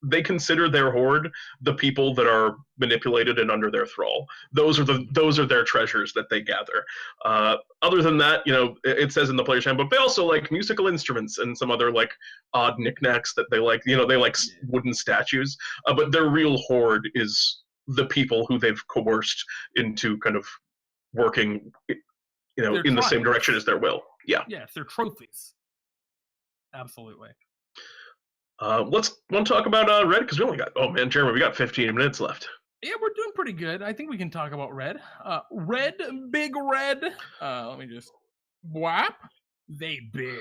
they consider their horde the people that are manipulated and under their thrall. Those are their treasures that they gather. Other than that, it says in the player's handbook, they also like musical instruments and some other like odd knickknacks that they like. They like wooden statues. But their real horde is the people who they've coerced into kind of working, in the same direction as their will. Yeah. Yes, they're trophies. Absolutely. Want to talk about Red? Because we only got, Jeremy, we got 15 minutes left. Yeah, we're doing pretty good. I think we can talk about Red. Red, big Red. Let me just whap. They big.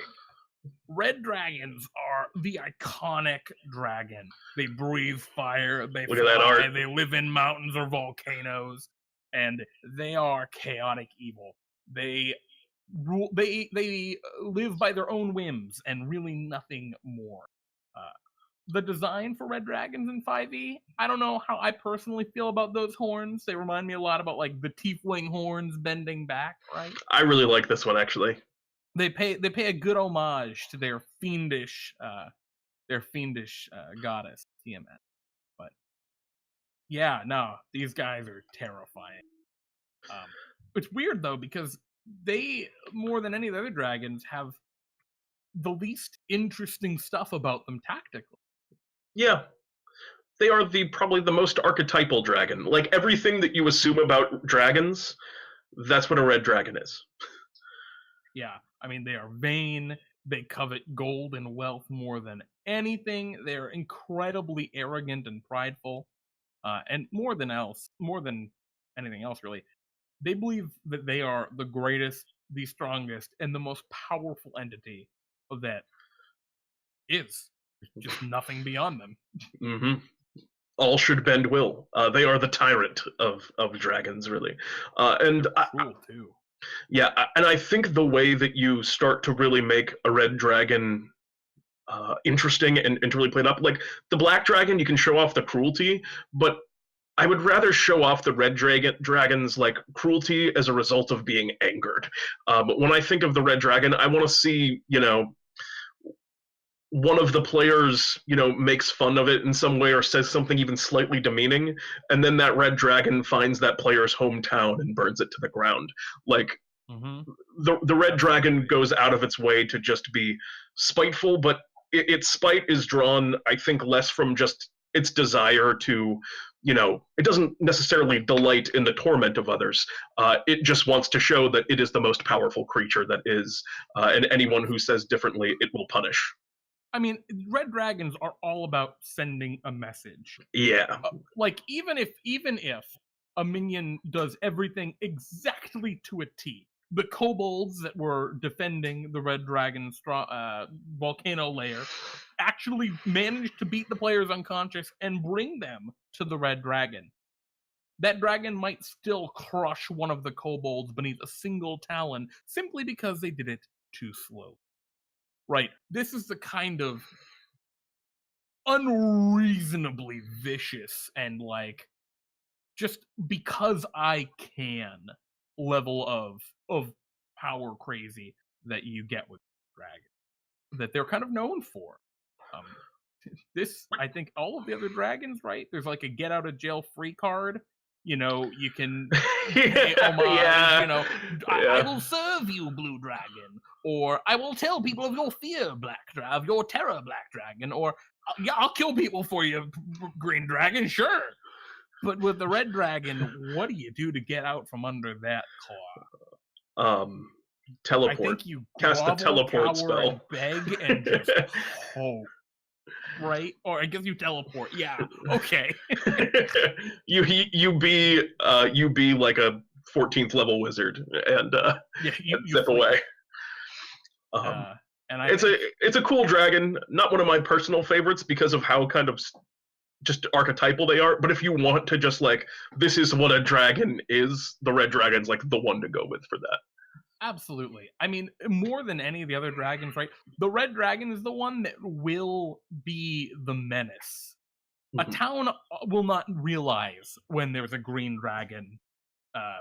Red dragons are the iconic dragon. They breathe fire. They Look at that art. They live in mountains or volcanoes, and they are chaotic evil. They rule. They live by their own whims and really nothing more. The design for red dragons in 5e, I don't know how I personally feel about those horns. They remind me a lot about like the tiefling horns bending back, right? I really like this one, actually. They pay a good homage to their fiendish goddess Tiamat. But yeah, no, these guys are terrifying. It's weird though, because they, more than any of the other dragons, have the least interesting stuff about them tactically. Yeah. They are probably the most archetypal dragon. Like, everything that you assume about dragons, that's what a red dragon is. Yeah. I mean, they are vain. They covet gold and wealth more than anything. They're incredibly arrogant and prideful. And more than anything else, really, they believe that they are the greatest, the strongest, and the most powerful entity that is. There's just nothing beyond them. Mm-hmm. All should bend will. They are the tyrant of dragons, really. And cool, too. Yeah, and I think the way that you start to really make a red dragon interesting and to really play it up, like the black dragon, you can show off the cruelty, but I would rather show off the red dragon's like cruelty as a result of being angered. When I think of the red dragon, I want to see, one of the players, makes fun of it in some way or says something even slightly demeaning, and then that red dragon finds that player's hometown and burns it to the ground. Like, the red dragon goes out of its way to just be spiteful, but its spite is drawn, I think, less from just its desire to, it doesn't necessarily delight in the torment of others. It just wants to show that it is the most powerful creature that is, and anyone who says differently, it will punish. I mean, red dragons are all about sending a message. Yeah. Like, even if a minion does everything exactly to a T, the kobolds that were defending the red dragon's volcano lair actually managed to beat the players unconscious and bring them to the red dragon. That dragon might still crush one of the kobolds beneath a single talon simply because they did it too slow. Right, this is the kind of unreasonably vicious and, like, just because I can level of power crazy that you get with dragon, that they're kind of known for. This, I think, all of the other dragons, right? There's like a get out of jail free card. You can pay homage, I will serve you, blue dragon, or I will tell people of your fear, of your terror, black dragon, or yeah, I'll kill people for you, green dragon, sure. But with the red dragon, what do you do to get out from under that claw? Teleport. I think you cast the teleport spell. And beg and just hope. Right? Or I guess you teleport. Yeah. Okay. you be like a 14th level wizard and zip away. It's a cool dragon. Not one of my personal favorites because of how kind of just archetypal they are. But if you want to just like, this is what a dragon is, the red dragon's like the one to go with for that. Absolutely. I mean, more than any of the other dragons, right? The red dragon is the one that will be the menace. A town will not realize when there's a green dragon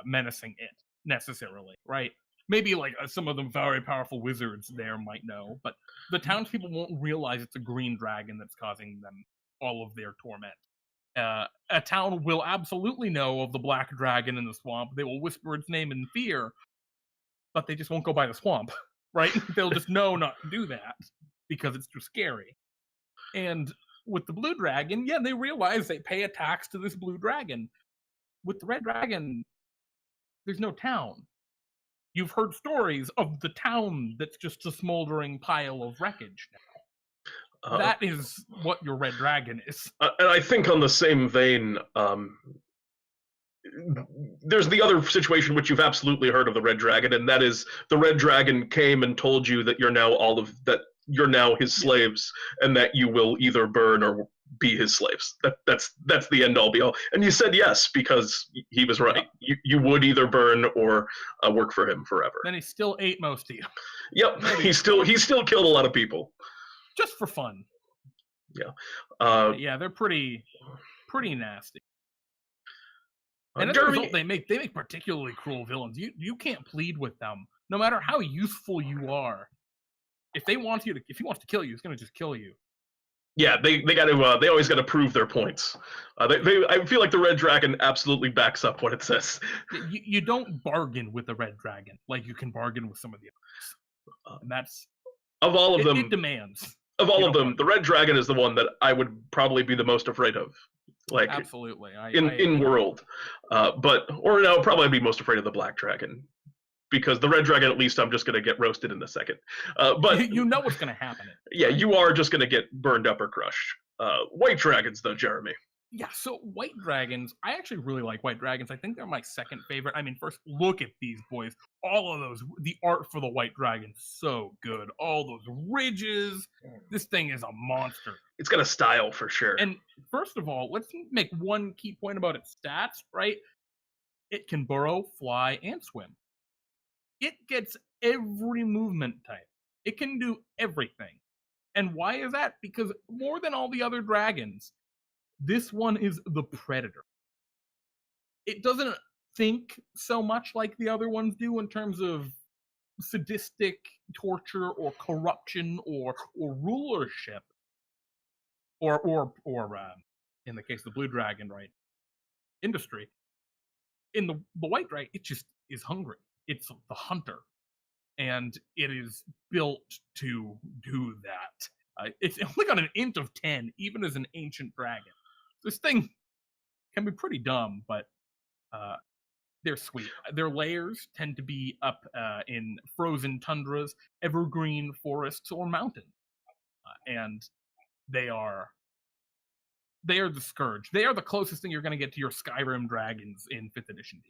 menacing it, necessarily, right? Maybe like some of the very powerful wizards there might know, but the townspeople won't realize it's a green dragon that's causing them all of their torment. A town will absolutely know of the black dragon in the swamp. They will whisper its name in fear, but they just won't go by the swamp, right? They'll just know not to do that because it's too scary. And with the blue dragon, yeah, they realize they pay a tax to this blue dragon. With the red dragon, there's no town. You've heard stories of the town that's just a smoldering pile of wreckage now. That is what your red dragon is. And I think on the same vein, there's the other situation which you've absolutely heard of the red dragon, and that is the red dragon came and told you that you're now his slaves, and that you will either burn or be his slaves. That's the end all be all. And you said yes because he was right. Yep. You would either burn or work for him forever. Then he still ate most of you. Yep, he still killed a lot of people just for fun. Yeah. Yeah, they're pretty nasty. And as a result, they make particularly cruel villains. You can't plead with them, no matter how useful you are. If he wants to kill you, he's gonna just kill you. Yeah, they always got to prove their points. I feel like the red dragon absolutely backs up what it says. You don't bargain with the red dragon like you can bargain with some of the others. And that's of all of them. It demands. Of all of them, the red dragon is the one that I would probably be the most afraid of. Like absolutely, in world, probably I'd be most afraid of the black dragon, because the red dragon, at least I'm just gonna get roasted in a second. But you know what's gonna happen. Yeah, you are just gonna get burned up or crushed. White dragons, though, Jeremy. Yeah, so white dragons, I actually really like white dragons. I think they're my second favorite. I mean, first, look at these boys. All of those, the art for the white dragon, so good. All those ridges. This thing is a monster. It's got a style for sure. And first of all, let's make one key point about its stats, right? It can burrow, fly, and swim. It gets every movement type. It can do everything. And why is that? Because more than all the other dragons, this one is the predator. it doesn't think so much like the other ones do in terms of sadistic torture or corruption or rulership or in the case of the blue dragon, right, industry. In the white dragon, it just is hungry. It's the hunter, and it is built to do that. It's only got an int of 10, even as an ancient dragon. This thing can be pretty dumb, but they're sweet. Their lairs tend to be up in frozen tundras, evergreen forests, or mountains, and they are the scourge. They are the closest thing you're going to get to your Skyrim dragons in 5th edition.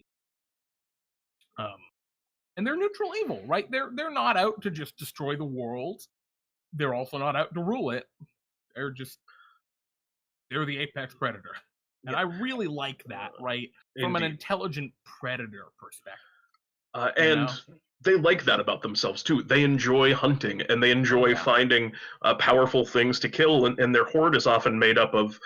And they're neutral evil, right? They're not out to just destroy the world. They're also not out to rule it. They're the apex predator. And I really like that, right? From an intelligent predator perspective. And they like that about themselves, too. They enjoy hunting, and they enjoy finding powerful things to kill, and their horde is often made up of...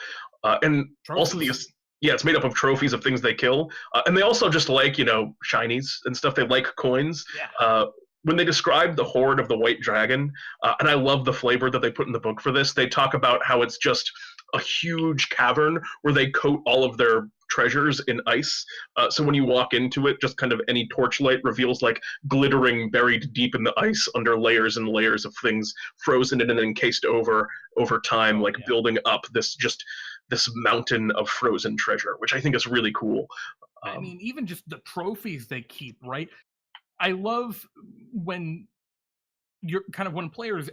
and trophies. Also, it's made up of trophies of things they kill. And they also just like, shinies and stuff. They like coins. Yeah. When they describe the horde of the white dragon, and I love the flavor that they put in the book for this, they talk about how it's just a huge cavern where they coat all of their treasures in ice. So when you walk into it, just kind of any torchlight reveals like glittering buried deep in the ice under layers and layers of things frozen and then encased over time, building up this mountain of frozen treasure, which I think is really cool. I mean, even just the trophies they keep, right? I love when when players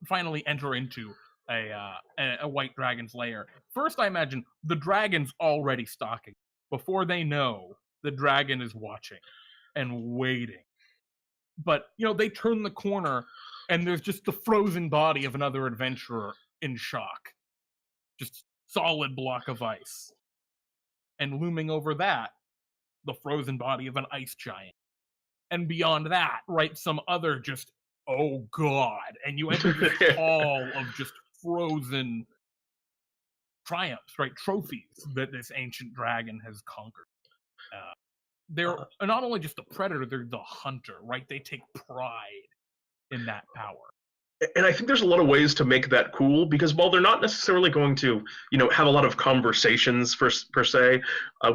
finally enter into a white dragon's lair. First, I imagine the dragon's already stalking before they know the dragon is watching and waiting. But they turn the corner and there's just the frozen body of another adventurer in shock, just solid block of ice, and looming over that, the frozen body of an ice giant. And beyond that, right, some other just, oh god, and you enter this hall of just frozen triumphs, right, trophies that this ancient dragon has conquered. They're not only just the predator, they're the hunter, right? They take pride in that power. And I think there's a lot of ways to make that cool, because while they're not necessarily going to, have a lot of conversations per se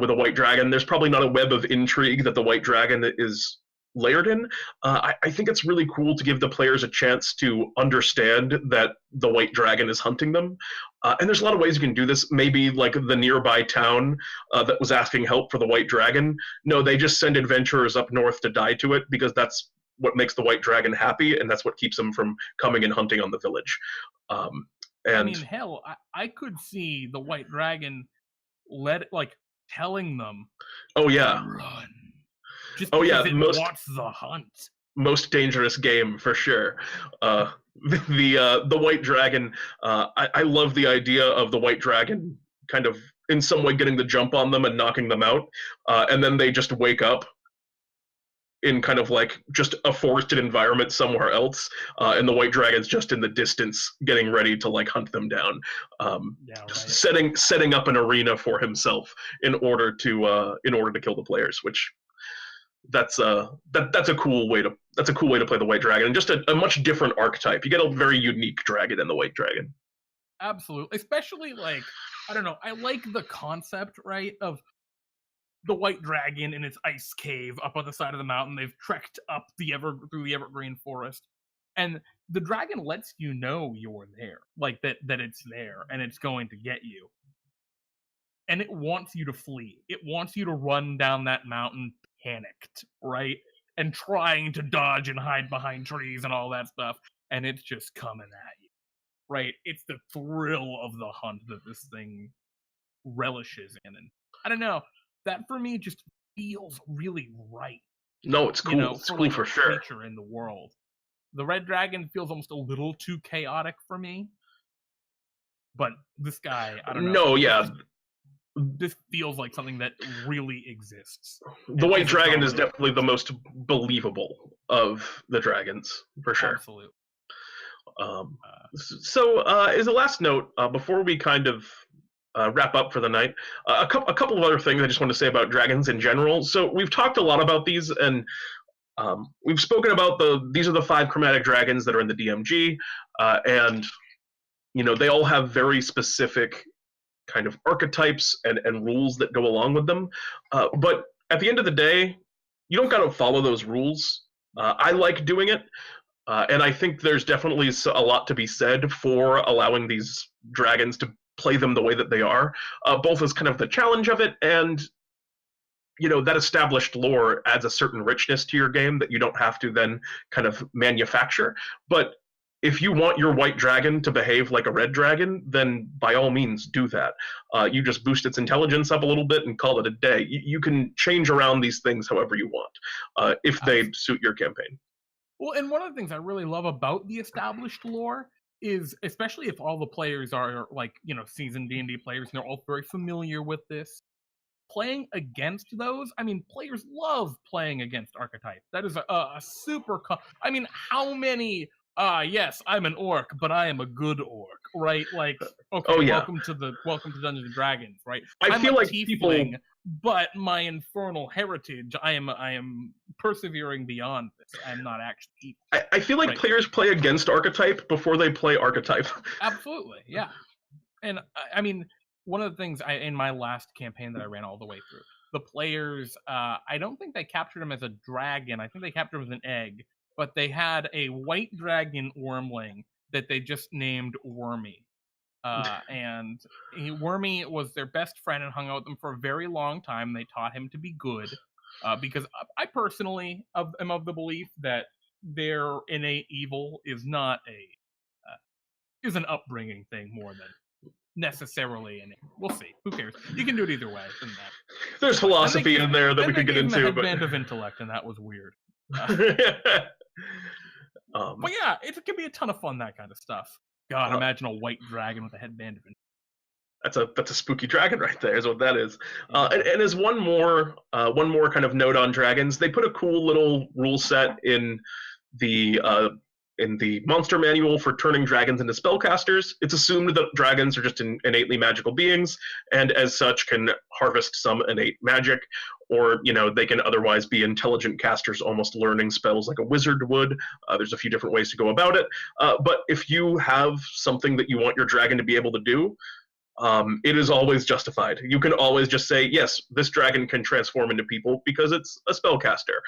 with a white dragon, there's probably not a web of intrigue that the white dragon is layered in. I think it's really cool to give the players a chance to understand that the white dragon is hunting them. And there's a lot of ways you can do this. Maybe like the nearby town that was asking help for the white dragon. No, they just send adventurers up north to die to it, because that's what makes the white dragon happy, and that's what keeps them from coming and hunting on the village. I mean, hell, I could see the white dragon telling them, "Oh yeah, run." Just it wants the hunt. Most dangerous game for sure. The white dragon. I love the idea of the white dragon kind of in some way getting the jump on them and knocking them out, and then they just wake up in kind of like just a forested environment somewhere else, and the white dragon's just in the distance getting ready to like hunt them down, setting up an arena for himself in order to kill the players, which that's a cool way to play the white dragon, and just a much different archetype. You get a very unique dragon in the white dragon. Absolutely, especially I don't know, I like the concept, right, of the white dragon in its ice cave up on the side of the mountain. They've trekked up through the evergreen forest, and the dragon lets you know you're there, like that it's there and it's going to get you, and it wants you to flee. It wants you to run down that mountain panicked, right, and trying to dodge and hide behind trees and all that stuff, and it's just coming at you, right? It's the thrill of the hunt that this thing relishes in, and I don't know, that for me just feels really right. No, it's cool. It's cool for sure. Creature in the world. The red dragon feels almost a little too chaotic for me, but this guy, I don't know. No, yeah. This feels like something that really exists. The white dragon is definitely the most believable of the dragons, for sure. Absolutely. So, as a last note, before we kind of wrap up for the night, a couple of other things I just want to say about dragons in general. So we've talked a lot about these, and we've spoken about these are the 5 chromatic dragons that are in the DMG, and they all have very specific kind of archetypes and rules that go along with them. But at the end of the day, you don't got to follow those rules. I like doing it, and I think there's definitely a lot to be said for allowing these dragons to play them the way that they are, both as kind of the challenge of it, and that established lore adds a certain richness to your game that you don't have to then kind of manufacture. But if you want your white dragon to behave like a red dragon, then by all means do that. You just boost its intelligence up a little bit and call it a day. You can change around these things however you want, if they suit your campaign. Well, and one of the things I really love about the established lore is, especially if all the players are seasoned D&D players, and they're all very familiar with this, playing against those, players love playing against archetypes. That is a super... how many... yes, I'm an orc, but I am a good orc, right? Like, okay, welcome to Dungeons and Dragons, right? I feel like tiefling, but my infernal heritage, I am persevering beyond this. I'm not actually evil. I feel like players play against archetype before they play archetype. Absolutely, yeah. And one of the things in my last campaign that I ran all the way through, the players, I don't think they captured him as a dragon. I think they captured him as an egg. But they had a white dragon wormling that they just named Wormy. And Wormy was their best friend and hung out with them for a very long time. They taught him to be good. Because I personally am of the belief that their innate evil is not is an upbringing thing more than necessarily innate. We'll see. Who cares? You can do it either way. There's philosophy in there that we could get into. But headband of intellect, and that was weird. But yeah, it can be a ton of fun, that kind of stuff. God, imagine a white dragon with a headband of that's a spooky dragon right there, is what that is. And as one more kind of note on dragons, they put a cool little rule set in the monster manual for turning dragons into spellcasters. It's assumed that dragons are just innately magical beings, and as such can harvest some innate magic, or they can otherwise be intelligent casters, almost learning spells like a wizard would. There's a few different ways to go about it, but if you have something that you want your dragon to be able to do, it is always justified. You can always just say, yes, this dragon can transform into people because it's a spellcaster.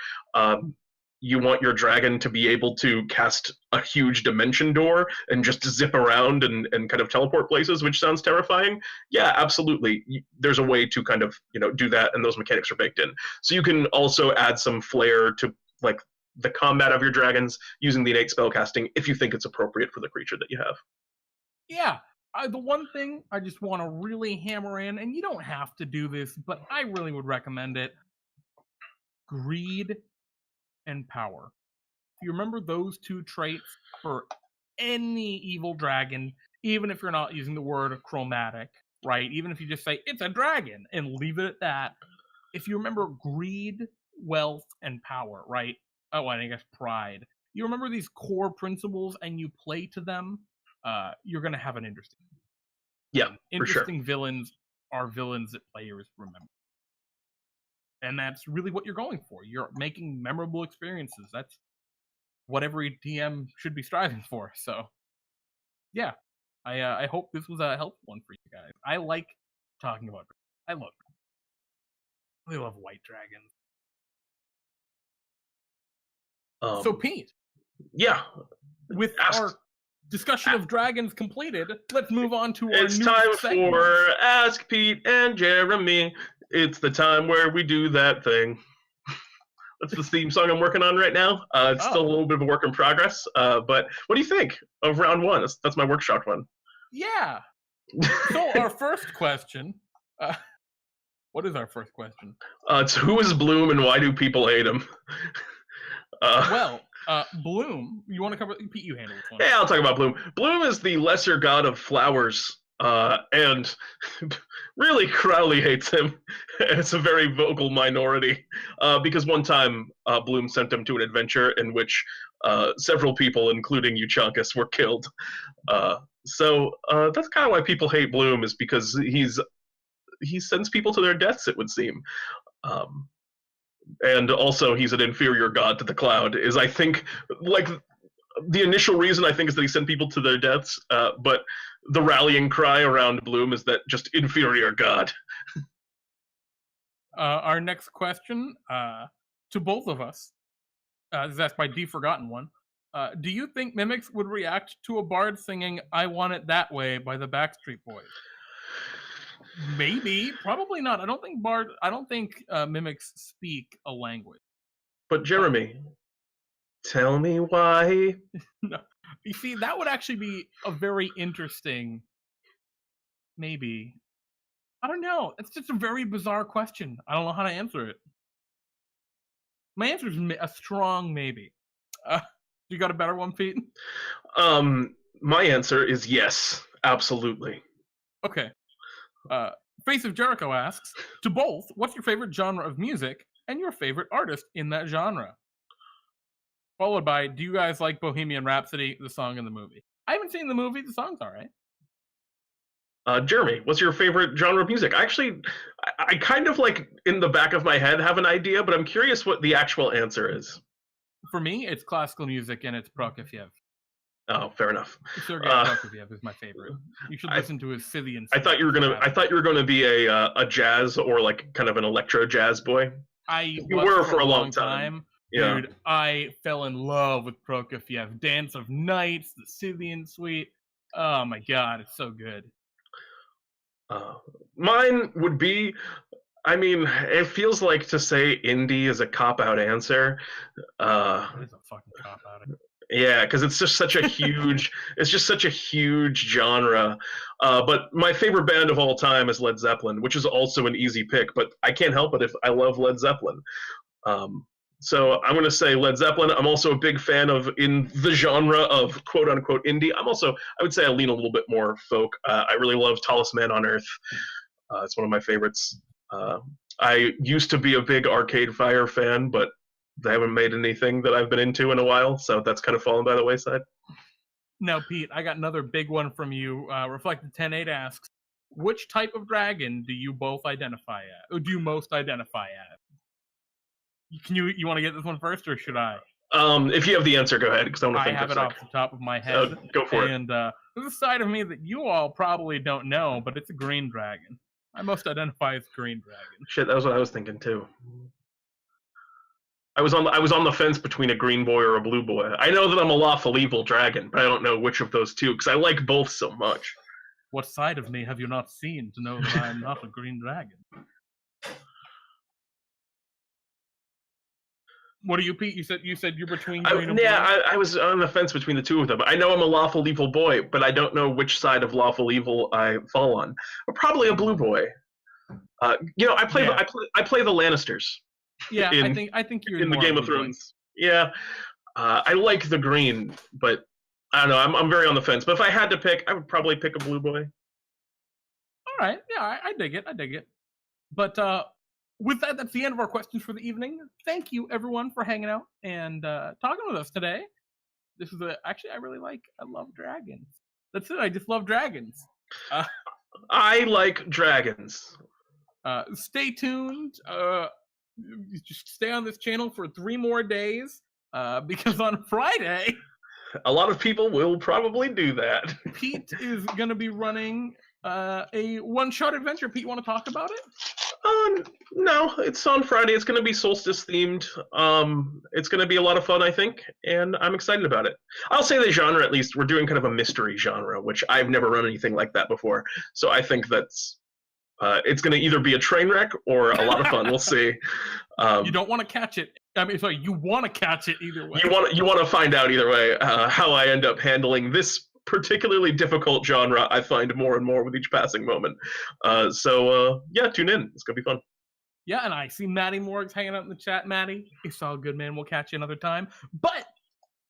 You want your dragon to be able to cast a huge dimension door and just zip around and kind of teleport places, which sounds terrifying. Yeah, absolutely. There's a way to kind of, do that, and those mechanics are baked in. So you can also add some flair to like the combat of your dragons using the innate spellcasting if you think it's appropriate for the creature that you have. Yeah. The one thing I just want to really hammer in, and you don't have to do this, but I really would recommend it: greed and power. If you remember those 2 traits for any evil dragon, even if you're not using the word chromatic, right? Even if you just say it's a dragon and leave it at that. If you remember greed, wealth, and power, right? Oh, and I guess pride. You remember these core principles and you play to them, you're going to have an interesting. Interesting villains are villains that players remember. And that's really what you're going for. You're making memorable experiences. That's what every DM should be striving for. So, yeah, I hope this was a helpful one for you guys. I like talking about dragons. I love white dragons. So, Pete. Yeah. With our discussion of dragons completed, let's move on to our It's time for Ask Pete and Jeremy. It's the time where we do that thing. That's the theme song I'm working on right now. It's still a little bit of a work in progress. But what do you think of round 1? That's my workshop one. Yeah. So our first question. What is our first question? It's who is Bloom and why do people hate him? Bloom. You want to cover? Pete, you handle this one. Yeah, I'll talk about Bloom. Bloom is the lesser god of flowers And really, Crowley hates him. It's a very vocal minority because one time Bloom sent him to an adventure in which several people, including Euchonkus, were killed. So that's kind of why people hate Bloom, is because he sends people to their deaths, it would seem. And also, he's an inferior god to the Cloud. Is, I think, like, the initial reason I think is that he sent people to their deaths, but the rallying cry around Bloom is that just inferior god. Our next question to both of us is asked by D Forgotten One. Do you think mimics would react to a bard singing "I Want It That Way" by the Backstreet Boys? Maybe, probably not. I don't think mimics speak a language. But Jeremy, tell me why. No. You see, that would actually be a very interesting. Maybe. I don't know. It's just a very bizarre question. I don't know how to answer it. My answer is a strong maybe. You got a better one, Pete? My answer is yes, absolutely. Okay. Face of Jericho asks, to both, what's your favorite genre of music and your favorite artist in that genre? Followed by, do you guys like Bohemian Rhapsody, the song in the movie? I haven't seen the movie. The song's all right. Jeremy, what's your favorite genre of music? Actually, I kind of, like, in the back of my head have an idea, but I'm curious what the actual answer is. For me, it's classical music and it's Prokofiev. Oh, fair enough. Sergei Prokofiev is my favorite. You should listen to his Scythian. I thought you were gonna be a jazz or like kind of an electro jazz boy. You were for a long time. Yeah. Dude, I fell in love with Prokofiev. Dance of Nights, the Scythian Suite. Oh my god, it's so good. Mine would be, I mean, it feels like to say indie is a cop-out answer. It is a fucking cop-out. Yeah, because it's just such a huge, it's just such a huge genre. But my favorite band of all time is Led Zeppelin, which is also an easy pick. But I can't help it if I love Led Zeppelin. So I'm going to say Led Zeppelin. I'm also a big fan of, in the genre of quote unquote indie. I would say I lean a little bit more folk. I really love Tallest Man on Earth. It's one of my favorites. I used to be a big Arcade Fire fan, but they haven't made anything that I've been into in a while, so that's kind of fallen by the wayside. Now, Pete, I got another big one from you. Reflected 10-8 asks, which type of dragon do you both identify as? Or do you most identify as? You want to get this one first, or should I? If you have the answer, go ahead, because I want to think. I have it off the top of my head. Go for it. And there's a side of me that you all probably don't know, but it's a green dragon. I most identify as green dragon. Shit, that was what I was thinking too. I was on the fence between a green boy or a blue boy. I know that I'm a lawful evil dragon, but I don't know which of those two, because I like both so much. What side of me have you not seen to know that I am not a green dragon? What do you, Pete? You said you're between green and blue? Yeah, I was on the fence between the two of them. I know I'm a lawful evil boy, but I don't know which side of lawful evil I fall on. But probably a blue boy. I play the Lannisters. Yeah, I think you're in the Game of Thrones. Yeah, I like the green, but I don't know. I'm very on the fence. But if I had to pick, I would probably pick a blue boy. All right, yeah, I dig it. But with that, that's the end of our questions for the evening. Thank you, everyone, for hanging out and talking with us today. This is I love dragons. That's it. I just love dragons. I like dragons. Stay tuned. Just stay on this channel for 3 more days because on Friday, a lot of people will probably do that. Pete is going to be running a one-shot adventure. Pete, you want to talk about it? No, it's on Friday. It's going to be solstice themed. It's going to be a lot of fun, I think, and I'm excited about it. I'll say the genre, at least, we're doing kind of a mystery genre, which I've never run anything like that before. So I think that's it's going to either be a train wreck or a lot of fun. We'll see. You don't want to catch it. You want to catch it either way. You want to find out either way how I end up handling this particularly difficult genre. I find more and more with each passing moment. So tune in. It's going to be fun. Yeah, and I see Maddie Morgs hanging out in the chat. Maddie, it's all good, man. We'll catch you another time. But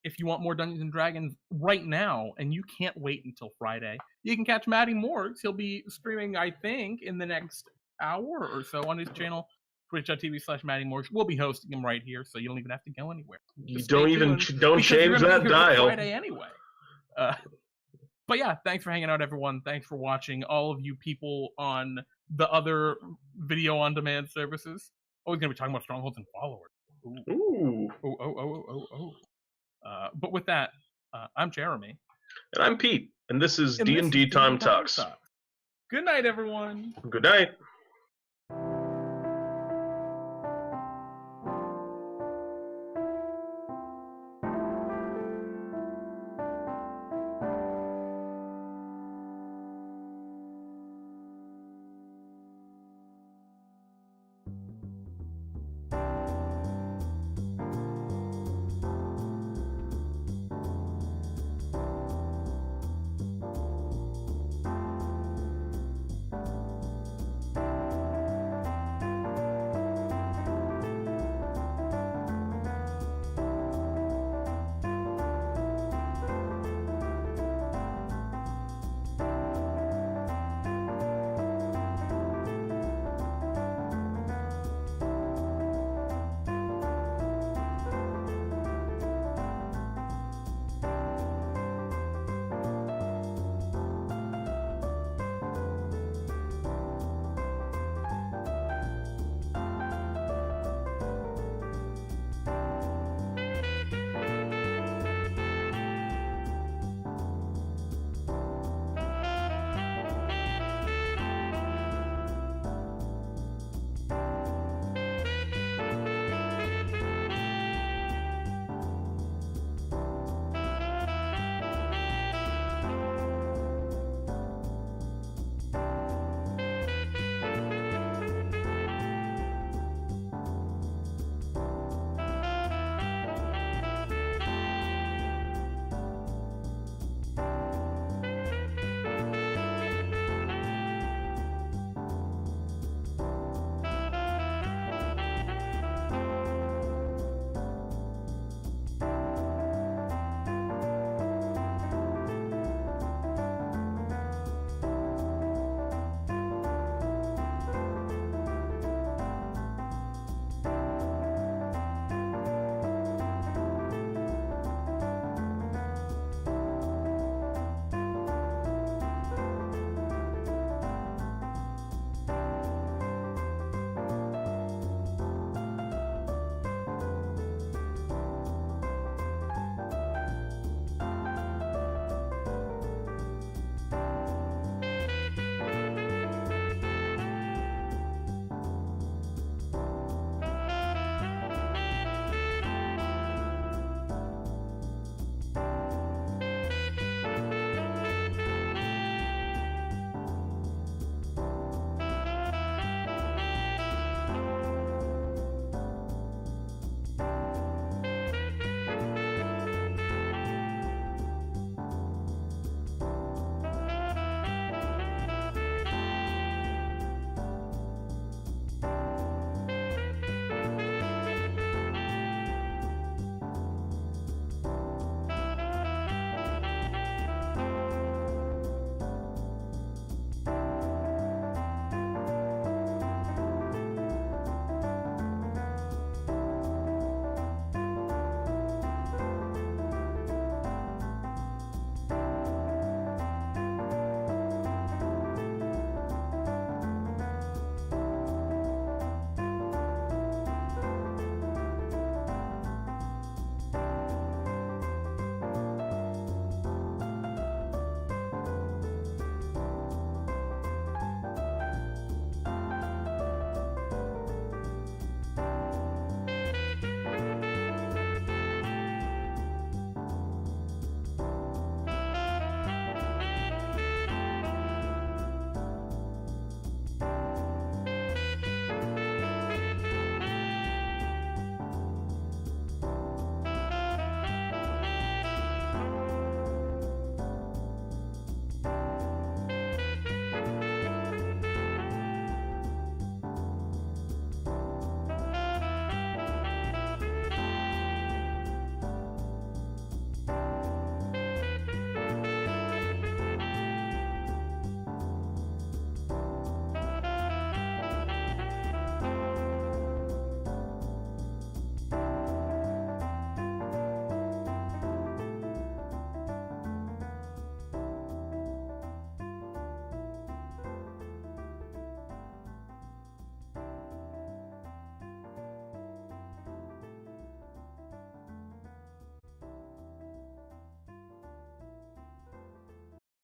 if you want more Dungeons and Dragons right now, and you can't wait until Friday, you can catch Matty Morgs. He'll be streaming, I think, in the next hour or so on his channel, twitch.tv/Matty Morgs. We'll be hosting him right here, so you don't even have to go anywhere. You don't change that dial. Friday anyway. But yeah, thanks for hanging out, everyone. Thanks for watching. All of you people on the other video on demand services. Oh, we're gonna be talking about strongholds and followers. Ooh. Oh. But with that, I'm Jeremy. And I'm Pete. And this is DnDTime Talks. Good night, everyone. Good night.